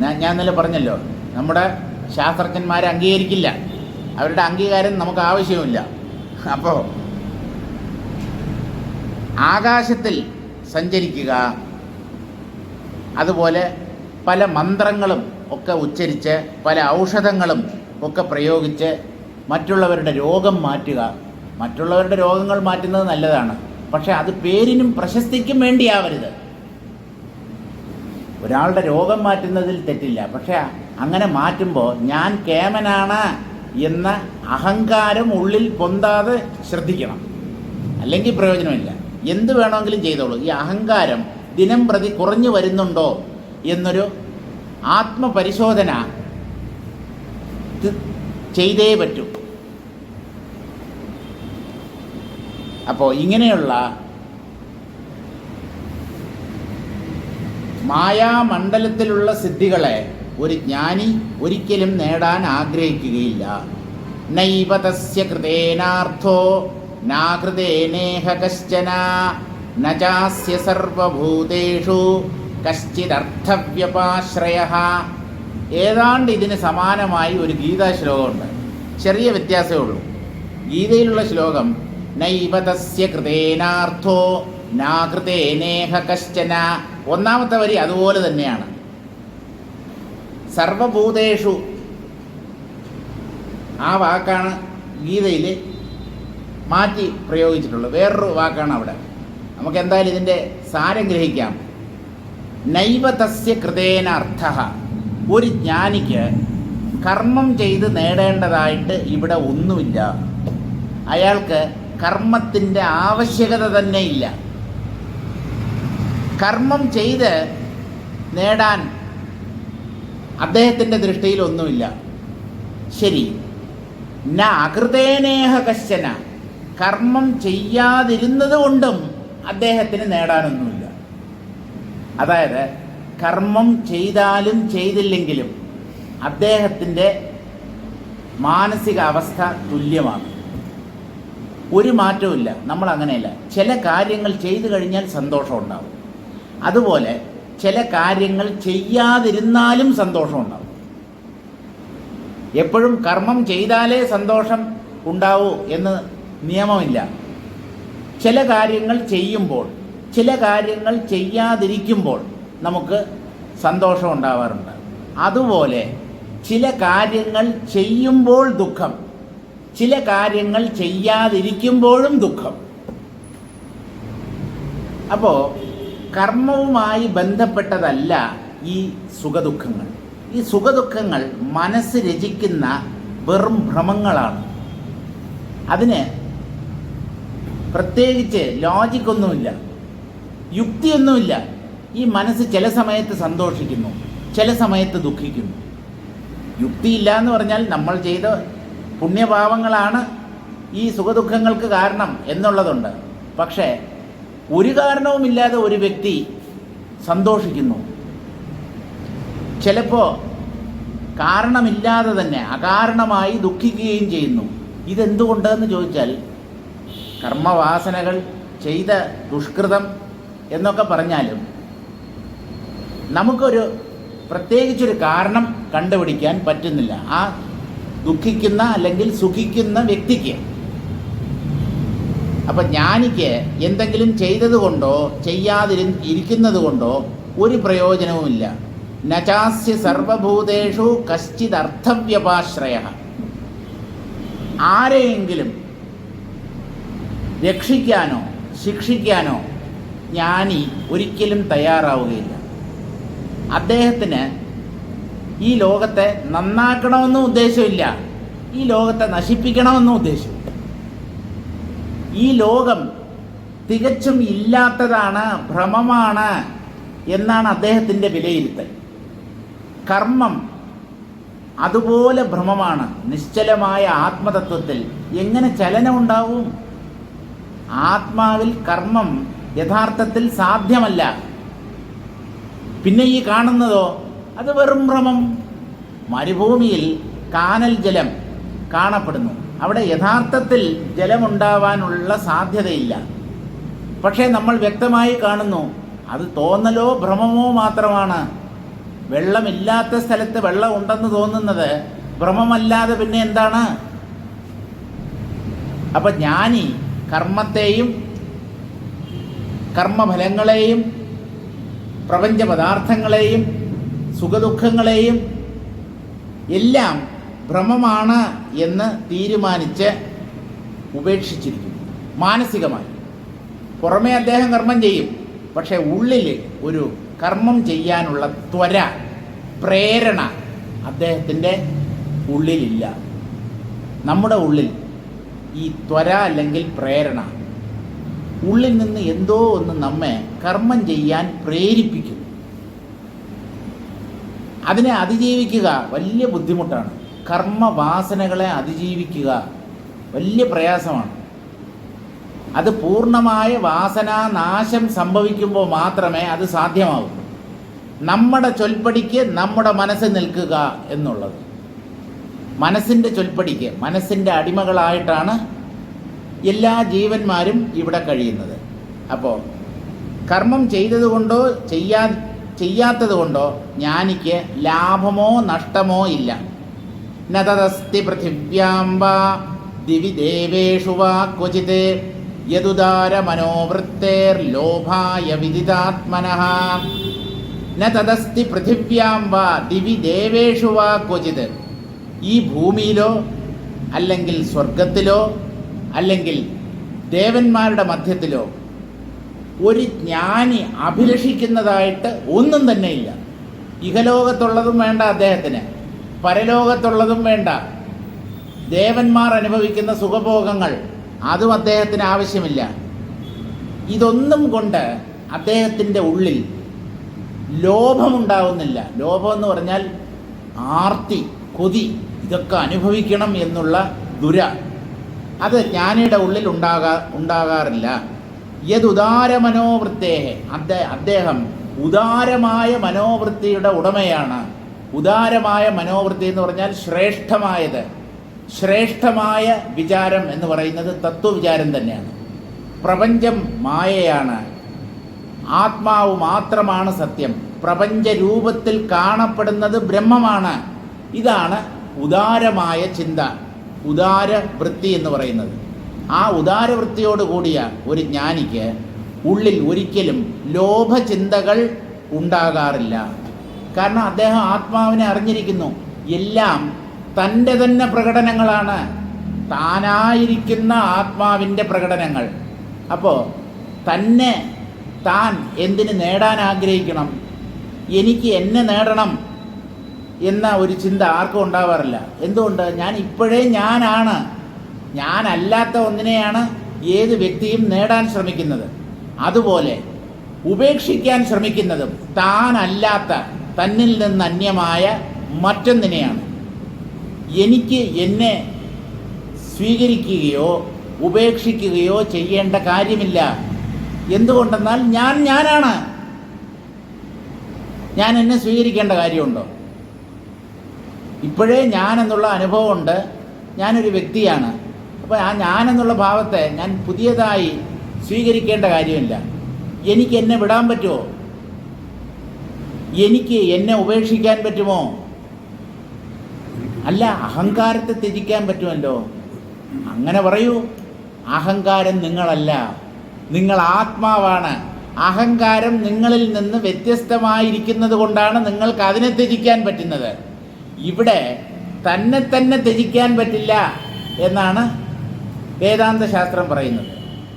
ഞാൻ ഇന്നലെ പറഞ്ഞല്ലോ, നമ്മുടെ ശാസ്ത്രജ്ഞന്മാരെ അംഗീകരിക്കില്ല. അവരുടെ അംഗീകാരം നമുക്ക് ആവശ്യമില്ല. അപ്പോൾ ആകാശത്തിൽ സഞ്ചരിക്കുക, അതുപോലെ പല മന്ത്രങ്ങളും ഒക്കെ ഉച്ചരിച്ച് പല ഔഷധങ്ങളും ഒക്കെ പ്രയോഗിച്ച് മറ്റുള്ളവരുടെ രോഗം മാറ്റുക. മറ്റുള്ളവരുടെ രോഗങ്ങൾ മാറ്റുന്നത് നല്ലതാണ്, പക്ഷെ അത് പേരിനും പ്രശസ്തിക്കും വേണ്ടിയാവരുത്. ഒരാളുടെ രോഗം മാറ്റുന്നതിൽ തെറ്റില്ല, പക്ഷെ അങ്ങനെ മാറ്റുമ്പോൾ ഞാൻ കേമനാണ് എന്ന അഹങ്കാരം ഉള്ളിൽ പൊന്താതെ ശ്രദ്ധിക്കണം, അല്ലെങ്കിൽ പ്രയോജനമില്ല. എന്ത് വേണമെങ്കിലും ചെയ്തോളൂ. ഈ അഹങ്കാരം ദിനം പ്രതി കുറഞ്ഞു വരുന്നുണ്ടോ എന്നൊരു ആത്മപരിശോധന ചെയ്തേ പറ്റൂ. അപ്പോൾ ഇങ്ങനെയുള്ള മായാമണ്ഡലത്തിലുള്ള സിദ്ധികളെ ഒരു ജ്ഞാനി ഒരിക്കലും നേടാൻ ആഗ്രഹിക്കുകയില്ല. നൈവ തസ്യ കൃതേനാർത്ഥോ നാകൃതേനേഹ കശ്ചന നചാസ്യ സർവഭൂതേഷു കശ്ചിദർത്ഥവ്യപാശ്രയഃ. ഏതാണ്ട് ഇതിന് സമാനമായി ഒരു ഗീതാ ശ്ലോകമുണ്ട്. ചെറിയ വ്യത്യാസമേ ഉള്ളൂ. ഗീതയിലുള്ള ശ്ലോകം നൈവ തസ്യ കൃതേനാർത്ഥോ നാകൃതേനേഹ കശ്ചന. ഒന്നാമത്തെ വരി അതുപോലെ തന്നെയാണ്. സർവഭൂതേഷു ആ വാക്കാണ് ഗീതയിൽ മാറ്റി പ്രയോഗിച്ചിട്ടുള്ളത്. വേറൊരു വാക്കാണ് അവിടെ. നമുക്ക് എന്തായാലും ഇതിൻ്റെ സാരം ഗ്രഹിക്കാം. നൈവ തസ്യ കൃതേന അർത്ഥഃ. ഒരു ജ്ഞാനിക്ക് കർമ്മം ചെയ്ത് നേടേണ്ടതായിട്ട് ഇവിടെ ഒന്നുമില്ല. അയാൾക്ക് കർമ്മത്തിൻ്റെ ആവശ്യകത തന്നെ ഇല്ല. കർമ്മം ചെയ്ത് നേടാൻ അദ്ദേഹത്തിൻ്റെ ദൃഷ്ടിയിൽ ഒന്നുമില്ല. ശരി, ന അകൃതേനേഹ കശ്ചന. കർമ്മം ചെയ്യാതിരുന്നത് കൊണ്ടും അദ്ദേഹത്തിന് നേടാനൊന്നുമില്ല. അതായത് കർമ്മം ചെയ്താലും ചെയ്തില്ലെങ്കിലും അദ്ദേഹത്തിൻ്റെ മാനസിക അവസ്ഥ തുല്യമാണ്. ഒരു മാറ്റവുമില്ല. നമ്മൾ അങ്ങനെയല്ല. ചില കാര്യങ്ങൾ ചെയ്തു കഴിഞ്ഞാൽ സന്തോഷം ഉണ്ടാവും. അതുപോലെ ചില കാര്യങ്ങൾ ചെയ്യാതിരുന്നാലും സന്തോഷമുണ്ടാവും. എപ്പോഴും കർമ്മം ചെയ്താലേ സന്തോഷം ഉണ്ടാവൂ എന്ന് നിയമമില്ല. ചില കാര്യങ്ങൾ ചെയ്യുമ്പോൾ, ചില കാര്യങ്ങൾ ചെയ്യാതിരിക്കുമ്പോൾ നമുക്ക് സന്തോഷം ഉണ്ടാവാറുണ്ട്. അതുപോലെ ചില കാര്യങ്ങൾ ചെയ്യുമ്പോൾ ദുഃഖം, ചില കാര്യങ്ങൾ ചെയ്യാതിരിക്കുമ്പോഴും ദുഃഖം. അപ്പോൾ കർമ്മവുമായി ബന്ധപ്പെട്ടതല്ല ഈ സുഖദുഃഖങ്ങൾ. ഈ സുഖദുഃഖങ്ങൾ മനസ്സ് രചിക്കുന്ന വെറും ഭ്രമങ്ങളാണ്. അതിന് പ്രത്യേകിച്ച് ലോജിക്കൊന്നുമില്ല, യുക്തിയൊന്നുമില്ല. ഈ മനസ്സ് ചില സമയത്ത് സന്തോഷിക്കുന്നു, ചില സമയത്ത് ദുഃഖിക്കുന്നു. യുക്തിയില്ല എന്ന് പറഞ്ഞാൽ നമ്മൾ ചെയ്ത പുണ്യപാവങ്ങളാണ് ഈ സുഖദുഃഖങ്ങൾക്ക് കാരണം എന്നുള്ളതുണ്ട്. പക്ഷേ ഒരു കാരണവുമില്ലാതെ ഒരു വ്യക്തി സന്തോഷിക്കുന്നു, ചിലപ്പോൾ കാരണമില്ലാതെ തന്നെ അകാരണമായി ദുഃഖിക്കുകയും ചെയ്യുന്നു. ഇതെന്തുകൊണ്ടെന്ന് ചോദിച്ചാൽ കർമ്മവാസനകൾ, ചെയ്ത ദുഷ്കൃതം എന്നൊക്കെ പറഞ്ഞാലും നമുക്കൊരു പ്രത്യേകിച്ചൊരു കാരണം കണ്ടുപിടിക്കാൻ പറ്റുന്നില്ല ആ ദുഃഖിക്കുന്ന അല്ലെങ്കിൽ സുഖിക്കുന്ന വ്യക്തിക്ക്. അപ്പം ജ്ഞാനിക്ക് എന്തെങ്കിലും ചെയ്തത് കൊണ്ടോ ചെയ്യാതിരിക്കുന്നത് കൊണ്ടോ ഒരു പ്രയോജനവുമില്ല. നചാസ്യ സർവഭൂതേഷു കശ്ചിദർത്ഥവ്യപാശ്രയഃ. ആരെയെങ്കിലും രക്ഷിക്കാനോ ശിക്ഷിക്കാനോ ജ്ഞാനി ഒരിക്കലും തയ്യാറാവുകയില്ല. അദ്ദേഹത്തിന് ഈ ലോകത്തെ നന്നാക്കണമെന്നും ഉദ്ദേശമില്ല, ഈ ലോകത്തെ നശിപ്പിക്കണമെന്നും ഉദ്ദേശമില്ല. ഈ ലോകം തികച്ചും ഇല്ലാത്തതാണ്, ഭ്രമമാണ് എന്നാണ് അദ്ദേഹത്തിൻ്റെ വിലയിരുത്തൽ. കർമ്മം അതുപോലെ ഭ്രമമാണ്. നിശ്ചലമായ ആത്മതത്വത്തിൽ എങ്ങനെ ചലനമുണ്ടാവും? ആത്മാവിൽ കർമ്മം യഥാർത്ഥത്തിൽ സാധ്യമല്ല. പിന്നെ ഈ കാണുന്നതോ അത് വെറും ഭ്രമം. മരുഭൂമിയിൽ കാനൽ ജലം കാണപ്പെടുന്നു, അവിടെ യഥാർത്ഥത്തിൽ ജലമുണ്ടാവാനുള്ള സാധ്യതയില്ല. പക്ഷേ നമ്മൾ വ്യക്തമായി കാണുന്നു അത് തോന്നലോ ഭ്രമമോ മാത്രമാണ്. വെള്ളമില്ലാത്ത സ്ഥലത്ത് വെള്ളം ഉണ്ടെന്ന് തോന്നുന്നത് ഭ്രമമല്ലാതെ പിന്നെ എന്താണ്? അപ്പം ജ്ഞാനി കർമ്മത്തെയും കർമ്മഫലങ്ങളെയും പ്രപഞ്ച പദാർത്ഥങ്ങളെയും സുഖദുഃഖങ്ങളെയും എല്ലാം ഭ്രമമാണ് എന്ന് തീരുമാനിച്ച് ഉപേക്ഷിച്ചിരിക്കുന്നു മാനസികമായി. പുറമേ അദ്ദേഹം കർമ്മം ചെയ്യും, പക്ഷേ ഉള്ളിൽ ഒരു കർമ്മം ചെയ്യാനുള്ള ത്വര, പ്രേരണ അദ്ദേഹത്തിൻ്റെ ഉള്ളിലില്ല. നമ്മുടെ ഉള്ളിൽ ഈ ത്വര അല്ലെങ്കിൽ പ്രേരണ, ഉള്ളിൽ നിന്ന് എന്തോ ഒന്ന് നമ്മെ കർമ്മം ചെയ്യാൻ പ്രേരിപ്പിക്കുന്നു. അതിനെ അതിജീവിക്കുക വലിയ ബുദ്ധിമുട്ടാണ്. കർമ്മവാസനകളെ അതിജീവിക്കുക വലിയ പ്രയാസമാണ്. അത് പൂർണ്ണമായ വാസനാനാശം സംഭവിക്കുമ്പോൾ മാത്രമേ അത് സാധ്യമാവൂ. നമ്മുടെ ചൊൽപ്പടിക്ക് നമ്മുടെ മനസ്സ് നിൽക്കുക എന്നുള്ളത്, മനസ്സിൻ്റെ ചൊൽപ്പടിക്ക് മനസ്സിൻ്റെ അടിമകളായിട്ടാണ് എല്ലാ ജീവന്മാരും ഇവിടെ കഴിയുന്നത്. അപ്പോൾ കർമ്മം ചെയ്തതുകൊണ്ടോ ചെയ്യാത്തതുകൊണ്ടോ ജ്ഞാനിക്ക് ലാഭമോ നഷ്ടമോ ഇല്ല. നതദസ്തി പൃഥിവ്യാം വാ ദിവി ദേവേഷു വാ ക്വചിത് യദുദാര മനോവൃത്തേർലോഭായ വിദിതാത്മനഃ. നതദസ്തി പൃഥിവ്യാം വാ ദിവി ദേവേഷു വാ ക്വചിത്. ഈ ഭൂമിയിലോ അല്ലെങ്കിൽ സ്വർഗത്തിലോ അല്ലെങ്കിൽ ദേവന്മാരുടെ മധ്യത്തിലോ ഒരു ജ്ഞാനി അഭിലഷിക്കുന്നതായിട്ട് ഒന്നും തന്നെ ഇല്ല. ഇഹലോകത്തുള്ളതും വേണ്ട അദ്ദേഹത്തിന്, പരലോകത്തുള്ളതും വേണ്ട. ദേവന്മാർ അനുഭവിക്കുന്ന സുഖഭോഗങ്ങൾ അതും അദ്ദേഹത്തിന് ആവശ്യമില്ല. ഇതൊന്നും കൊണ്ട് അദ്ദേഹത്തിൻ്റെ ഉള്ളിൽ ലോഭമുണ്ടാവുന്നില്ല. ലോഭമെന്ന് പറഞ്ഞാൽ ആർത്തി, കൊതി, ഇതൊക്കെ അനുഭവിക്കണം എന്നുള്ള അത് ജ്ഞാനിയുടെ ഉള്ളിൽ ഉണ്ടാകാറില്ല. യദുദാര മനോവൃത്തേഹേ, അദ്ദേഹം ഉദാരമായ മനോവൃത്തിയുടെ ഉടമയാണ്. ഉദാരമായ മനോവൃത്തി എന്ന് പറഞ്ഞാൽ ശ്രേഷ്ഠമായത്. ശ്രേഷ്ഠമായ വിചാരം എന്ന് പറയുന്നത് തത്വവിചാരം തന്നെയാണ്. പ്രപഞ്ചം മായയാണ്, ആത്മാവ് മാത്രമാണ് സത്യം. പ്രപഞ്ച രൂപത്തിൽ കാണപ്പെടുന്നത് ബ്രഹ്മമാണ്. ഇതാണ് ഉദാരമായ ചിന്ത, ഉദാരവൃത്തി എന്ന് പറയുന്നത്. ആ ഉദാരവൃത്തിയോട് കൂടിയ ഒരു ജ്ഞാനിക്ക് ഉള്ളിൽ ഒരിക്കലും ലോഭചിന്തകൾ ഉണ്ടാകാറില്ല. കാരണം അദ്ദേഹം ആത്മാവിനെ അറിഞ്ഞിരിക്കുന്നു. എല്ലാം തൻ്റെ തന്നെ പ്രകടനങ്ങളാണ്, താനായിരിക്കുന്ന ആത്മാവിൻ്റെ പ്രകടനങ്ങൾ. അപ്പോൾ തന്നെ താൻ എന്തിന് നേടാൻ ആഗ്രഹിക്കണം? എനിക്ക് എന്നെ നേടണം എന്ന ഒരു ചിന്ത ആർക്കും ഉണ്ടാവാറില്ല. എന്തുകൊണ്ട്? ഞാൻ ഇപ്പോഴേ ഞാനാണ്. ഞാനല്ലാത്ത ഒന്നിനെയാണ് ഏത് വ്യക്തിയും നേടാൻ ശ്രമിക്കുന്നത്. അതുപോലെ ഉപേക്ഷിക്കാൻ ശ്രമിക്കുന്നതും താനല്ലാത്ത, തന്നിൽ നിന്ന് അന്യമായ മറ്റൊന്നിനെയാണ്. എനിക്ക് എന്നെ സ്വീകരിക്കുകയോ ഉപേക്ഷിക്കുകയോ ചെയ്യേണ്ട കാര്യമില്ല. എന്തുകൊണ്ടെന്നാൽ ഞാനാണ്. ഞാൻ എന്നെ സ്വീകരിക്കേണ്ട കാര്യമുണ്ടോ? ഇപ്പോഴേ ഞാനെന്നുള്ള അനുഭവമുണ്ട്, ഞാനൊരു വ്യക്തിയാണ്. അപ്പോൾ ആ ഞാനെന്നുള്ള ഭാവത്തെ ഞാൻ പുതിയതായി സ്വീകരിക്കേണ്ട കാര്യമില്ല. എനിക്ക് എന്നെ വിടാൻ പറ്റുമോ? എനിക്ക് എന്നെ ഉപേക്ഷിക്കാൻ പറ്റുമോ? അല്ല, അഹങ്കാരത്തെ ത്യജിക്കാൻ പറ്റുമല്ലോ. അങ്ങനെ പറയൂ. അഹങ്കാരം നിങ്ങളല്ല, നിങ്ങൾ ആത്മാവാണ്. അഹങ്കാരം നിങ്ങളിൽ നിന്ന് വ്യത്യസ്തമായിരിക്കുന്നത് കൊണ്ടാണ് നിങ്ങൾക്ക് അതിനെ ത്യജിക്കാൻ പറ്റുന്നത്. ഇവിടെ തന്നെ തന്നെ ത്യജിക്കാൻ പറ്റില്ല എന്നാണ് വേദാന്ത ശാസ്ത്രം പറയുന്നത്.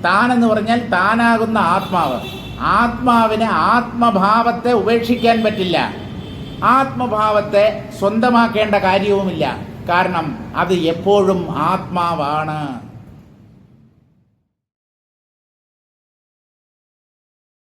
താനെന്ന് പറഞ്ഞാൽ താനാകുന്ന ആത്മാവ്. ആത്മാവിന് ആത്മഭാവത്തെ ഉപേക്ഷിക്കാൻ പറ്റില്ല. ആത്മഭാവത്തെ സ്വന്തമാക്കേണ്ട കാര്യവുമില്ല. കാരണം അത് എപ്പോഴും ആത്മാവാണ്.